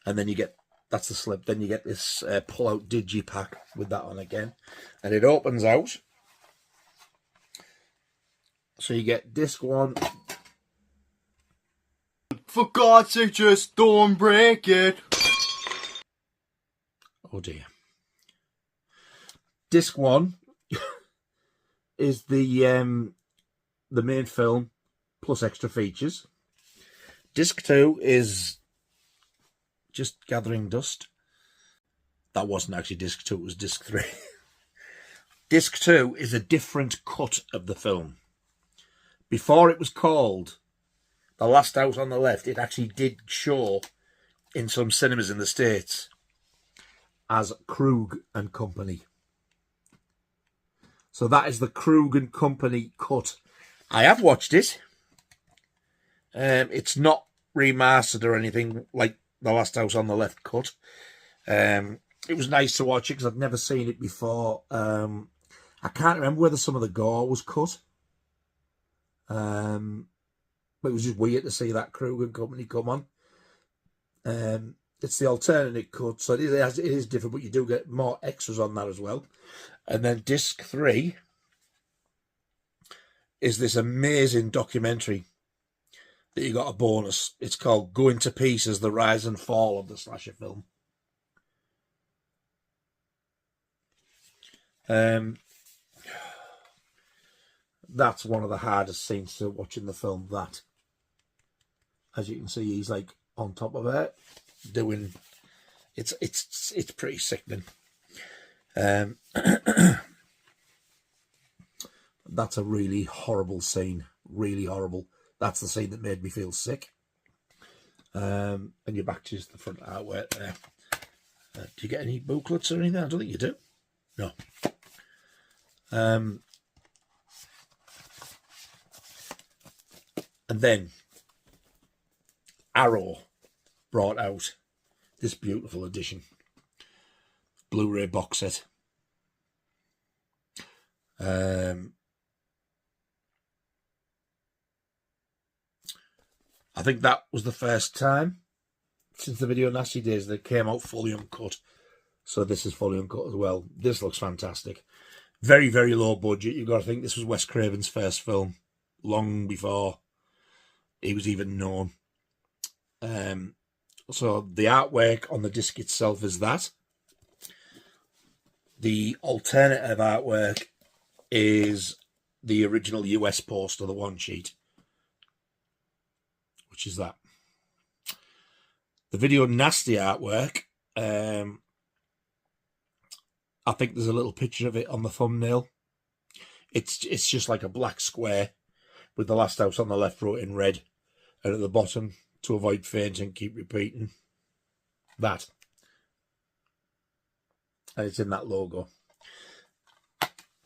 And then you get, that's the slip, then you get this pull-out digipack with that on again. And it opens out. So you get disc 1. For God's sake, just don't break it. Oh dear. Disc 1 is the main film plus extra features. Disc 2 is just gathering dust. That wasn't actually disc 2, it was disc 3. Disc 2 is a different cut of the film. Before it was called The Last House on the Left, it actually did show in some cinemas in the States as Krug and Company. So that is the Krug and Company cut. I have watched it. It's not remastered or anything like The Last House on the Left cut. It was nice to watch it because I'd never seen it before. I can't remember whether some of the gore was cut. But it was just weird to see that Krug and Company come on. It's the alternate cut, so it is different, but you do get more extras on that as well. And then disc 3 is this amazing documentary that you got a bonus. It's called Going to Pieces, The Rise and Fall of the Slasher Film. That's one of the hardest scenes to watch in the film, that. As you can see, he's like on top of it, doing, it's pretty sickening. That's a really horrible scene, really horrible. That's the scene that made me feel sick. And you're back to just the front artwork there. Do you get any booklets or anything? I don't think you do. No. And then Arrow brought out this beautiful edition, Blu-ray box set. I think that was the first time since the Video Nasty days that came out fully uncut. So this is fully uncut as well. This looks fantastic. Very, very low budget. You've got to think this was Wes Craven's first film, long before he was even known. So the artwork on the disc itself is that. The alternative artwork is the original US poster, the one sheet, which is that. The Video Nasty artwork, I think there's a little picture of it on the thumbnail. It's just like a black square with The Last House on the Left wrote in red, and at the bottom, to avoid fainting, keep repeating. That. And it's in that logo.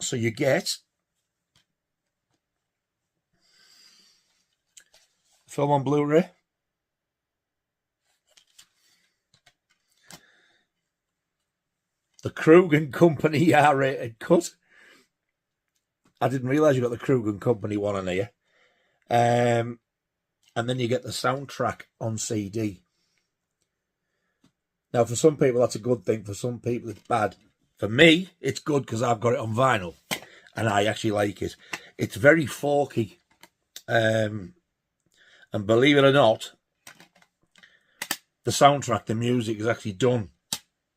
So you get film on Blu-ray. The Krug and Company R-rated cut. I didn't realise you got the Krug and Company one on here. And then you get the soundtrack on CD. Now, for some people, that's a good thing. For some people, it's bad. For me, it's good because I've got it on vinyl. And I actually like it. It's very folky. And believe it or not, the soundtrack, the music is actually done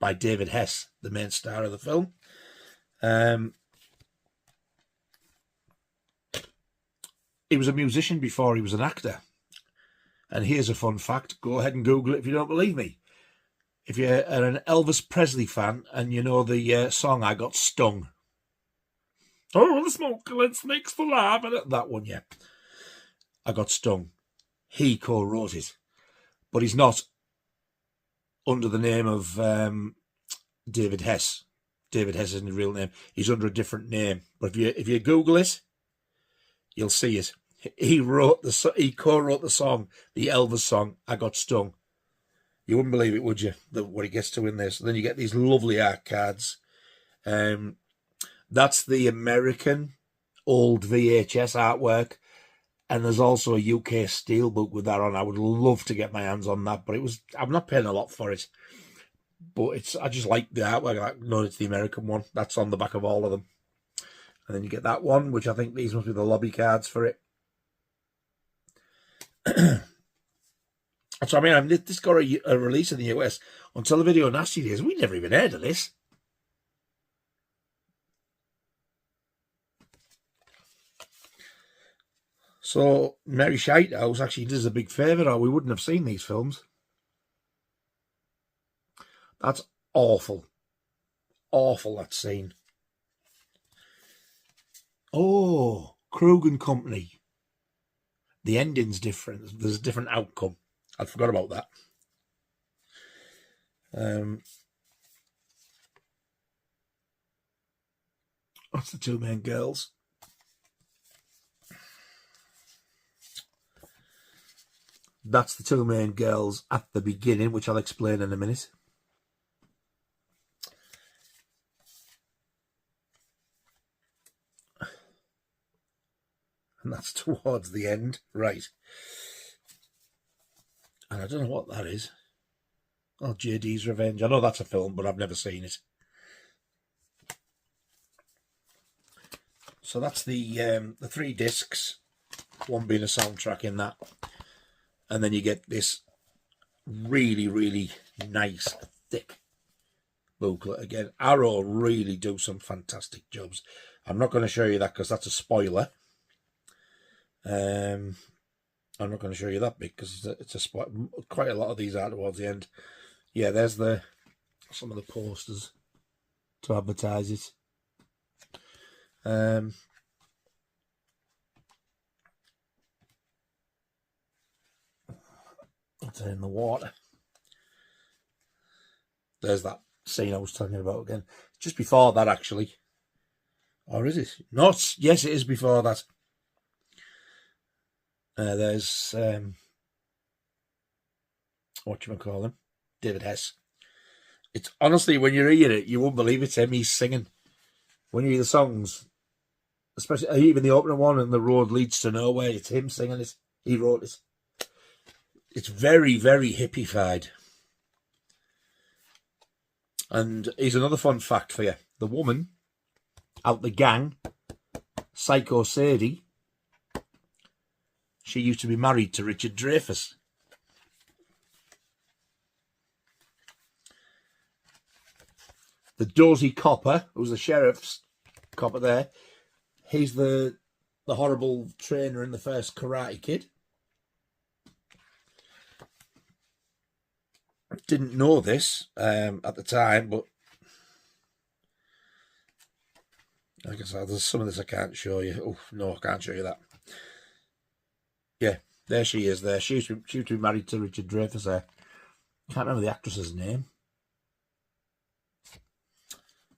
by David Hess, the main star of the film. He was a musician before he was an actor. And here's a fun fact. Go ahead and Google it if you don't believe me. If you're an Elvis Presley fan and you know the song I Got Stung. Oh, the smoke makes for laugh. That one, yeah. I Got Stung. He co-wrote it. But he's not under the name of David Hess. David Hess isn't his real name. He's under a different name. But if you Google it, you'll see it. He co-wrote the song, the Elvis song, "I Got Stung." You wouldn't believe it, would you? What he gets to in this. And then you get these lovely art cards. That's the American old VHS artwork, and there's also a UK steelbook with that on. I would love to get my hands on that, but I'm not paying a lot for it. But I just like the artwork. I know it's the American one. That's on the back of all of them. And then you get that one, which I think these must be the lobby cards for it. So, I mean, this got a release in the US until the Video Nasty days. We never even heard of this. So, Mary Shitehouse actually does a big favour, or we wouldn't have seen these films. That's awful. Awful, that scene. Oh, Krug and Company. The ending's different. There's a different outcome. I forgot about that. That's the two main girls. That's the two main girls at the beginning, which I'll explain in a minute. And that's towards the end. Right. And I don't know what that is. Oh, JD's Revenge. I know that's a film, but I've never seen it. So that's the 3 discs, one being a soundtrack in that. And then you get this really, really nice, thick booklet. Again, Arrow really do some fantastic jobs. I'm not going to show you that because that's a spoiler. I'm not going to show you that bit because it's a spoiler. Quite a lot of these are towards the end. Yeah, there's some of the posters to advertise it. It's in the water. There's that scene I was talking about again. Just before that, actually. Or is it? Not. Yes, it is before that. There's whatchamacallit, David Hess. It's honestly, when you hear it, you won't believe it's him. He's singing. When you hear the songs, especially even the opening one, "And the Road Leads to Nowhere," it's him singing it. He wrote it. It's very, very hippified. And here's another fun fact for you. The woman out the gang, Psycho Sadie, she used to be married to Richard Dreyfuss. The dozy copper, who's the sheriff's copper there, he's the horrible trainer in the first Karate Kid. Didn't know this at the time, but like I said, there's some of this I can't show you. Oh, no, I can't show you that. Yeah, there she is there. She used to be married to Richard Dreyfuss there. Can't remember the actress's name.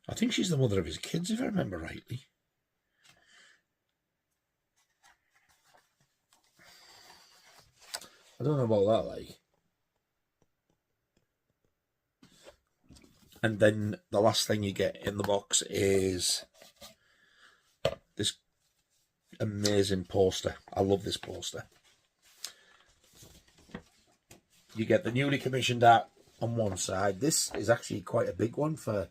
I think she's the mother of his kids, if I remember rightly. I don't know about that, like. And then the last thing you get in the box is this amazing poster. I love this poster. You get the newly commissioned art on one side. This is actually quite a big one for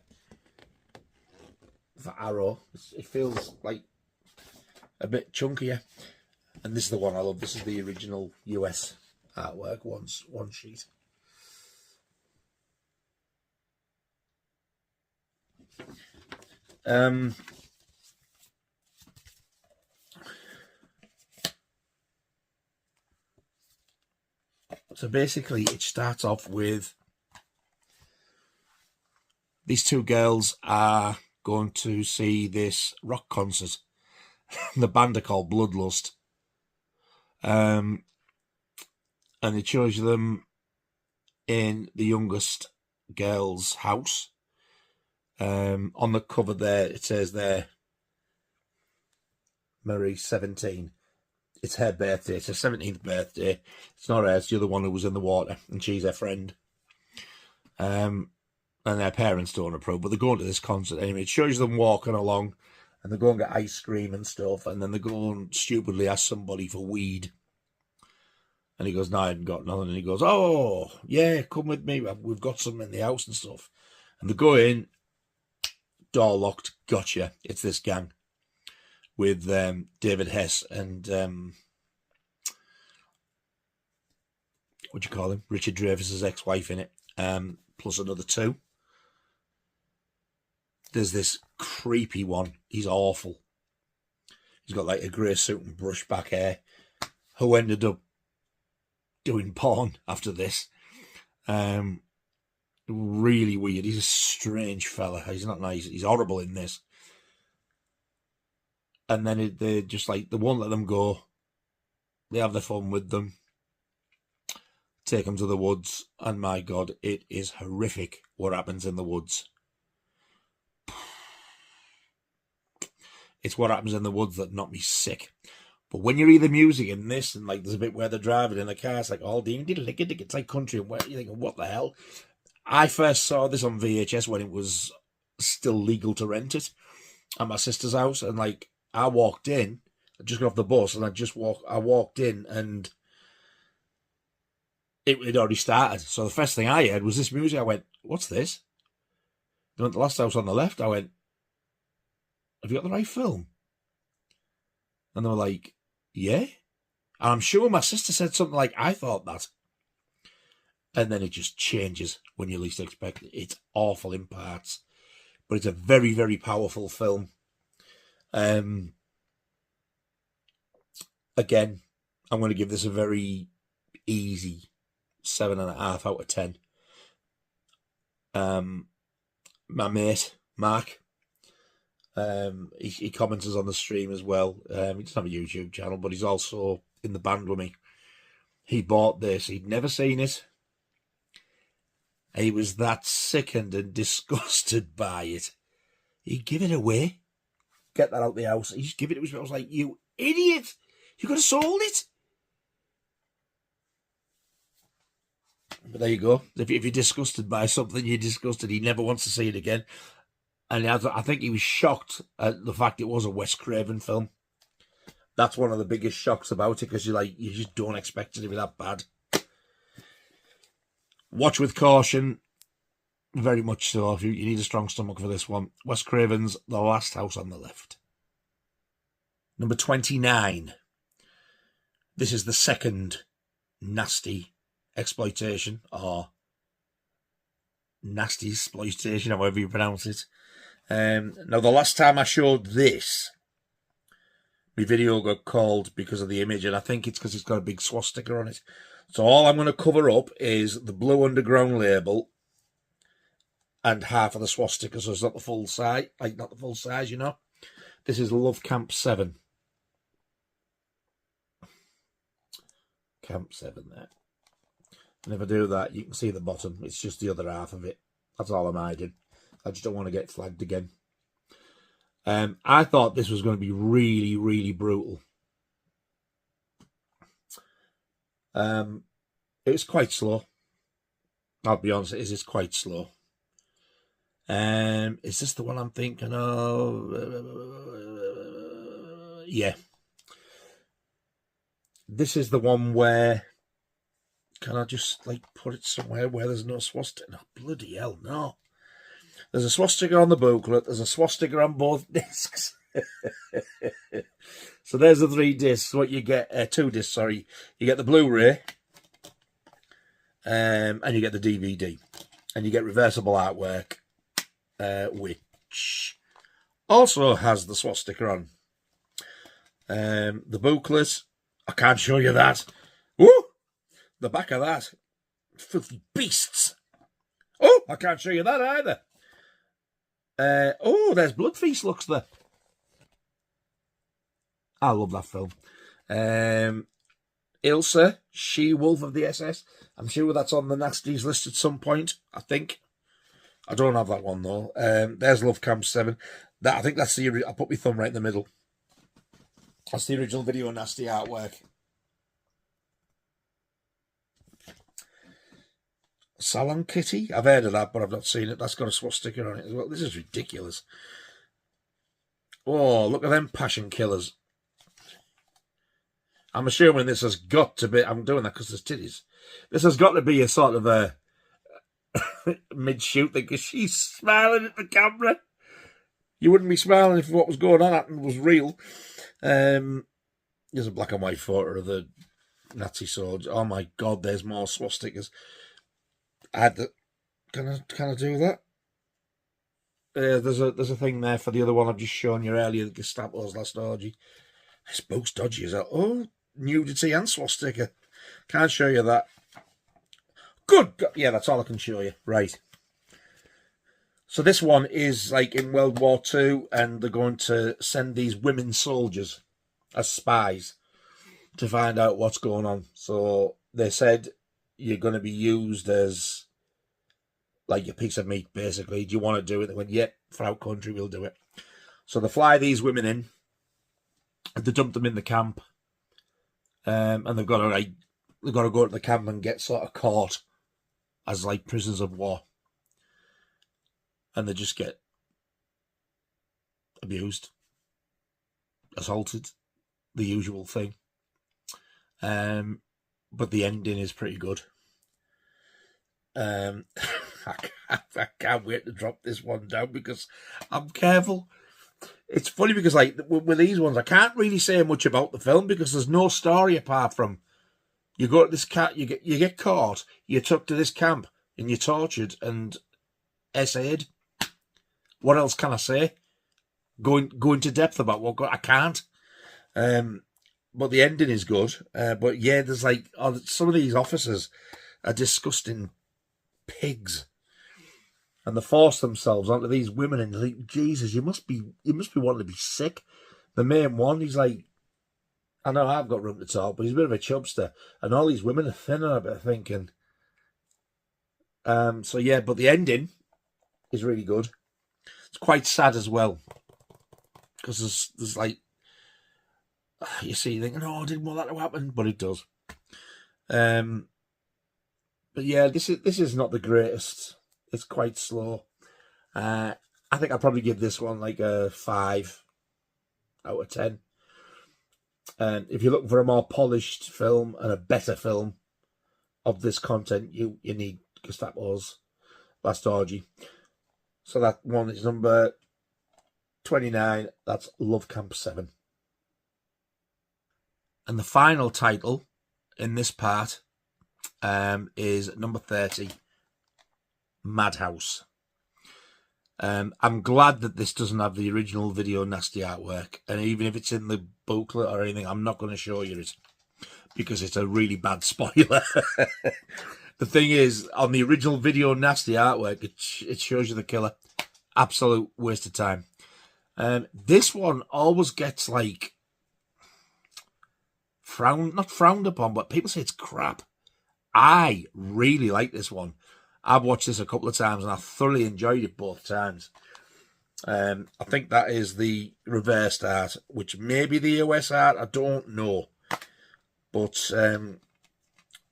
Arrow. It feels like a bit chunkier. And this is the one I love. This is the original US artwork, one sheet. So basically it starts off with these two girls are going to see this rock concert. The band are called Bloodlust. And it shows them in the youngest girl's house. On the cover there, it says there, Marie's 17. It's her birthday. It's her 17th birthday. It's not her. It's the other one who was in the water, and she's her friend. And their parents don't approve, but they're going to this concert anyway. It shows them walking along, and they go and get ice cream and stuff, and then they go and stupidly ask somebody for weed. And he goes, no, I haven't got nothing. And he goes, oh, yeah, come with me. We've got something in the house and stuff. And they go in, door locked, gotcha. It's this gang with David Hess and, what do you call him? Richard Dreyfuss's ex-wife in it, plus another two. There's this creepy one. He's awful. He's got like a grey suit and brush back hair, who ended up doing porn after this. Really weird. He's a strange fella. He's not nice. He's horrible in this. And then they just like, they won't let them go. They have their fun with them. Take them to the woods. And my God, it is horrific what happens in the woods. It's what happens in the woods that knocked me sick. But when you hear the music in this, and like there's a bit where they're driving in the car, it's like all it's like country, and you're thinking, what the hell? I first saw this on VHS when it was still legal to rent it at my sister's house, and like I walked in, I just got off the bus, and I walked in, and it had already started. So the first thing I heard was this music. I went, "What's this?" They went, "The Last House on the Left." I went, "Have you got the right film?" And they were like, yeah. And I'm sure my sister said something like, I thought that. And then it just changes when you least expect it. It's awful in parts. But it's a very, very powerful film. Again, I'm going to give this a very easy 7.5 out of 10. My mate, Mark, he comments on the stream as well. He doesn't have a YouTube channel, but he's also in the band with me. He bought this. He'd never seen it. He was that sickened and disgusted by it. He'd give it away. Get that out the house. He'd just give it to us. I was like, you idiot. You could have sold it. But there you go. If you're disgusted by something, you're disgusted. He never wants to see it again. And I think he was shocked at the fact it was a Wes Craven film. That's one of the biggest shocks about it, because you just don't expect it to be that bad. Watch with caution, very much so. If you need a strong stomach for this one. Wes Craven's The Last House on the Left. Number 29. This is the second nasty exploitation, or nasty exploitation, however you pronounce it. Now, the last time I showed this, my video got called because of the image, and I think it's because it's got a big swastika on it. So all I'm going to cover up is the Blue Underground label and half of the swastika, so it's not the full size, you know. This is Love Camp 7. Camp 7 there. And if I do that, you can see the bottom. It's just the other half of it. That's all I'm hiding. I just don't want to get flagged again. I thought this was going to be really, really brutal. It was quite slow. I'll be honest, it is quite slow. Is this the one I'm thinking of? Yeah. This is the one where... Can I just, like, put it somewhere where there's no swastika? No, bloody hell, no. There's a swastika on the booklet. There's a swastika on both discs. So there's the 3 discs. What you get, 2 discs, sorry. You get the Blu-ray. And you get the DVD. And you get reversible artwork. Which also has the swastika on. The booklet. I can't show you that. Woo! The back of that. Filthy beasts. Oh, I can't show you that either. Oh, there's Blood Feast, looks there. I love that film. Ilsa, She-Wolf of the SS. I'm sure that's on the Nasties list at some point, I think. I don't have that one, though. There's Love Camp 7. I think that's the... I'll put my thumb right in the middle. That's the original Video Nasty artwork. Salon Kitty? I've heard of that, but I've not seen it. That's got a swastika on it as well. This is ridiculous. Oh, look at them passion killers. I'm assuming this has got to be... I'm doing that because there's titties. This has got to be a sort of a mid-shoot thing, because she's smiling at the camera. You wouldn't be smiling if what was going on was real. There's a black and white photo of the Nazi swords. Oh my God, there's more swastikas. I had to... Can I do that? There's a thing there for the other one I've just shown you earlier, the Gestapo's last orgy. This book's dodgy as hell. Oh, nudity and swastika. Can't show you that. Good. Yeah, that's all I can show you. Right. So this one is like in World War II, and they're going to send these women soldiers as spies to find out what's going on. So they said you're going to be used as like a piece of meat, basically. Do you want to do it? They went, yep, for our country, we'll do it. So they fly these women in, and they dump them in the camp, and they've got to go to the camp and get sort of caught as like prisoners of war, and they just get abused, assaulted, the usual thing. But the ending is pretty good. I can't wait to drop this one down because I'm careful. It's funny because like with these ones, I can't really say much about the film because there's no story apart from you go to this you get caught, you're took to this camp, and you're tortured and essayed. What else can I say? Go into depth about what I can't. But the ending is good. But yeah, there's like some of these officers are disgusting pigs, and they force themselves onto these women, and they're like, Jesus, you must be wanting to be sick. The main one, he's like, I know I've got room to talk, but he's a bit of a chubster, and all these women are thin and a bit thinking. So yeah, but the ending is really good. It's quite sad as well, because there's like, you see, thinking, oh, I didn't want that to happen, but it does. But yeah, this is not the greatest. It's quite slow. I think I'd probably give this one like a 5 out of 10. And if you're looking for a more polished film and a better film of this content, you need Gestapo's Last Orgy. So that one is number 29. That's Love Camp 7. And the final title in this part is number 30, Madhouse. I'm glad that this doesn't have the original Video Nasty artwork, and even if it's in the booklet or anything, I'm not going to show you it because it's a really bad spoiler. The thing is, on the original Video Nasty artwork, it shows you the killer. Absolute waste of time. This one always gets like not frowned upon, but people say it's crap. I really like this one. I've watched this a couple of times and I thoroughly enjoyed it both times. I think that is the reversed art, which may be the US art. I don't know. But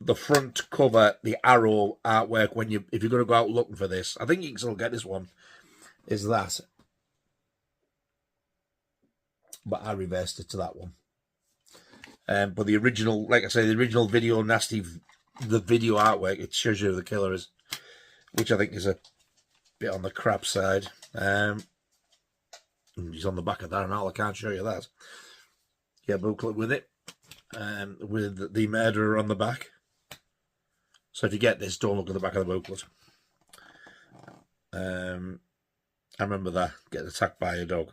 the front cover, the arrow artwork, if you're going to go out looking for this, I think you can still get this one, is that. But I reversed it to that one. But the original, like I say, the original Video Nasty, the video artwork, it shows you who the killer is, which I think is a bit on the crap side. He's on the back of that and all, I can't show you that. Yeah, booklet with it, with the murderer on the back. So if you get this, don't look at the back of the booklet. I remember that, getting attacked by a dog.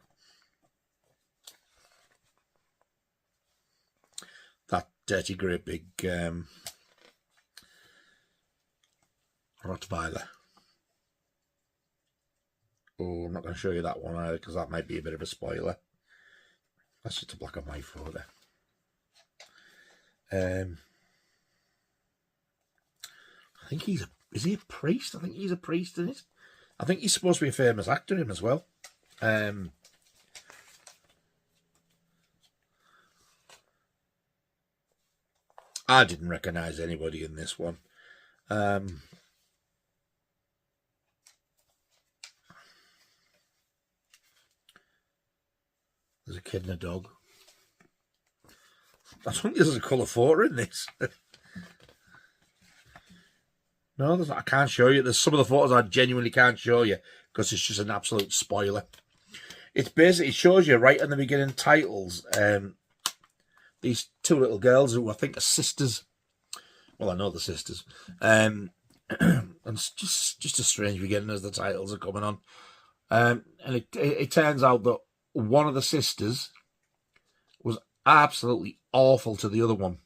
That dirty, great big Rottweiler. Oh, I'm not going to show you that one either because that might be a bit of a spoiler. That's just a black and white photo. I think is he a priest? I think he's a priest in it. I think he's supposed to be a famous actor, him as well. I didn't recognise anybody in this one. There's a kid and a dog. I think there's a colour photo in this. No, I can't show you. There's some of the photos I genuinely can't show you because it's just an absolute spoiler. It's basically, it shows you right in the beginning titles. These two little girls who I think are sisters. Well, I know the sisters. And it's just a strange beginning as the titles are coming on. And it turns out that one of the sisters was absolutely awful to the other one.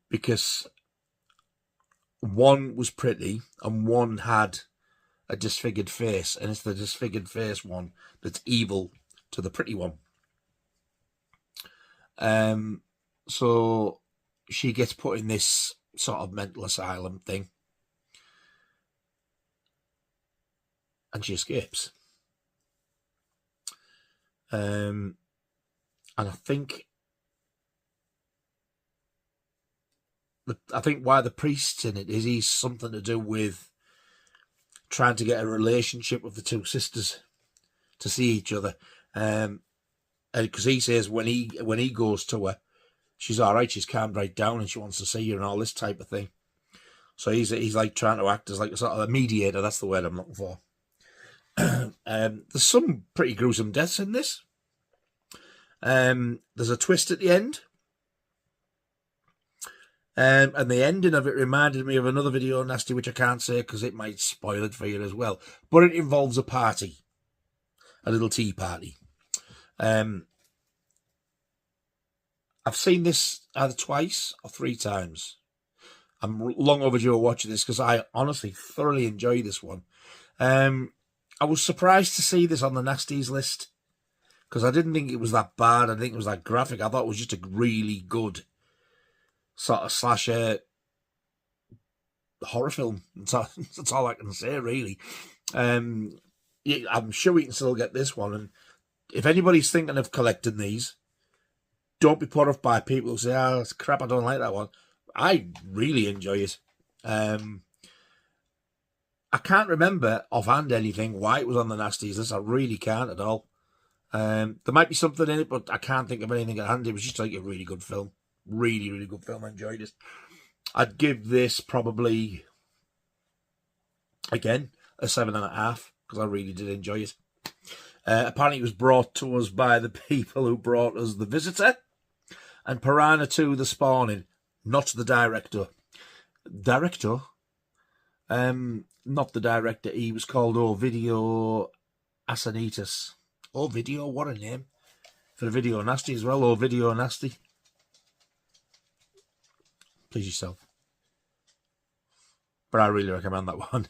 Because one was pretty and one had a disfigured face. And it's the disfigured face one that's evil to the pretty one. So she gets put in this sort of mental asylum thing. And she escapes. And I think why the priest's in it is he's something to do with trying to get a relationship with the two sisters to see each other. And because he says when he goes to her, she's all right, she's calmed right down and she wants to see you and all this type of thing. So he's like trying to act as like a sort of a mediator. That's the word I'm looking for. There's some pretty gruesome deaths in this. There's a twist at the end. And the ending of it reminded me of another video nasty, which I can't say because it might spoil it for you as well. But it involves a party. A little tea party. I've seen this either twice or 3 times. I'm long overdue watching this because I honestly thoroughly enjoy this one. I was surprised to see this on the Nasties list because I didn't think it was that bad. I didn't think it was that graphic. I thought it was just a really good sort of slasher horror film. That's all I can say, really. I'm sure we can still get this one. And if anybody's thinking of collecting these, don't be put off by people who say, "Oh, it's crap, I don't like that one." I really enjoy it. I can't remember offhand anything why it was on the Nasties list. I really can't at all. There might be something in it, but I can't think of anything at hand. It was just like a really good film. Really, really good film. I enjoyed it. I'd give this probably, again, a 7.5 because I really did enjoy it. Apparently it was brought to us by the people who brought us The Visitor and Piranha 2 The Spawning, not the director. Director? Not the director. He was called Ovidio Asanitas. Ovidio, what a name. For a Video Nasty as well. Ovidio Nasty. Please yourself. But I really recommend that one.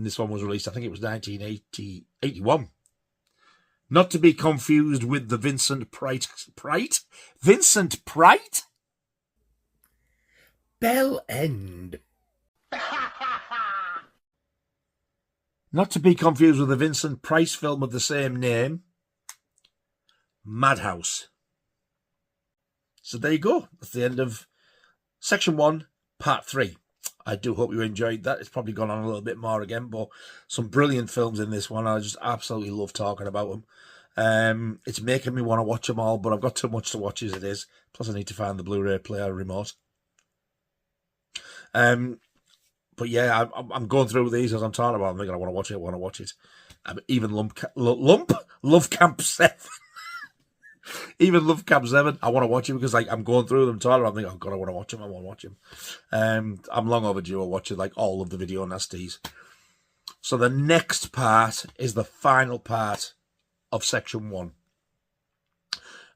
This one was released, I think it was 1981. Not to be confused with the Vincent Price. Vincent Price? Bell End. Not to be confused with the Vincent Price film of the same name, Madhouse. So there you go. That's the end of Section 1, Part 3. I do hope you enjoyed that. It's probably gone on a little bit more again, but some brilliant films in this one. I just absolutely love talking about them. It's making me want to watch them all, but I've got too much to watch as it is. Plus, I need to find the Blu-ray player remote. But yeah, I'm going through these as I'm talking about them. I'm thinking, I want to watch it. Even Love Camp 7. Even Love Camp 7, I want to watch it because like I'm going through them, talking about them. I'm thinking, oh God, I want to watch him. I want to watch him. I'm long overdue watching like all of the Video Nasties. So the next part is the final part of Section 1.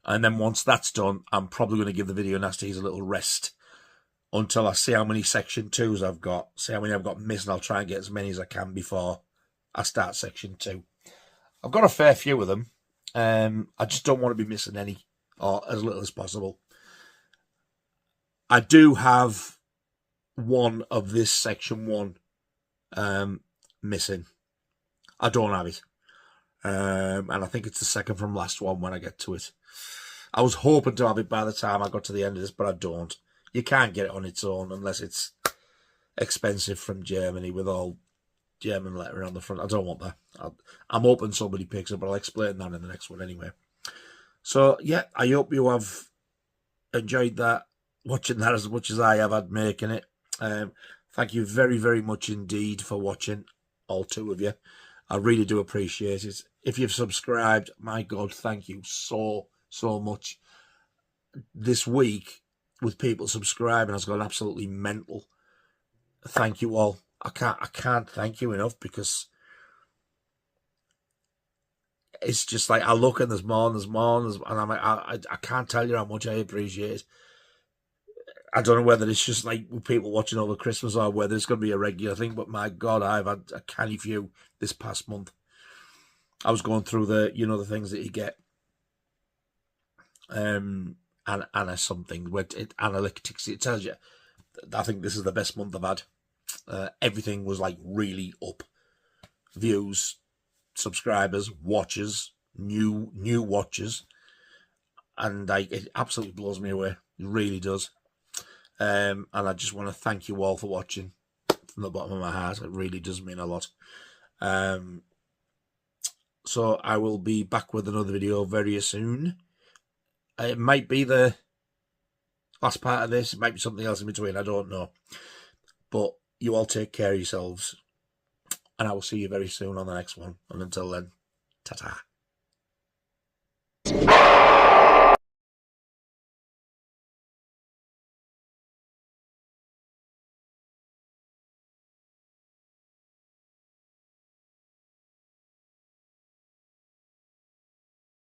And then once that's done, I'm probably going to give the Video Nasties a little rest until I see how many Section 2s I've got. See how many I've got missing. I'll try and get as many as I can before I start Section 2. I've got a fair few of them. I just don't want to be missing any, or as little as possible. I do have one of this Section 1 missing. I don't have it. And I think it's the second from last one when I get to it. I was hoping to have it by the time I got to the end of this, but I don't. You can't get it on its own unless it's expensive from Germany with all German lettering on the front. I don't want that. I'm hoping somebody picks it, but I'll explain that in the next one anyway. So, yeah, I hope you have enjoyed that, watching that as much as I have had making it. Thank you very, very much indeed for watching, all 2 of you. I really do appreciate it. If you've subscribed, my God, thank you so much. This week, with people subscribing, has gone absolutely mental. Thank you all. I can't thank you enough, because it's just like I look and there's more, and I'm like, I can't tell you how much I appreciate it. I don't know whether it's just like with people watching over Christmas or whether it's going to be a regular thing, but my God, I've had a canny few this past month. I was going through the, the things that you get, and something where analytics, it tells you. I think this is the best month I've had. Everything was like really up. Views, subscribers, watchers, new watchers, and it absolutely blows me away. It really does. And I just want to thank you all for watching from the bottom of my heart. It really does mean a lot. So I will be back with another video very soon. It might be the last part of this. It might be something else in between. I don't know. But you all take care of yourselves. And I will see you very soon on the next one. And until then, ta-ta.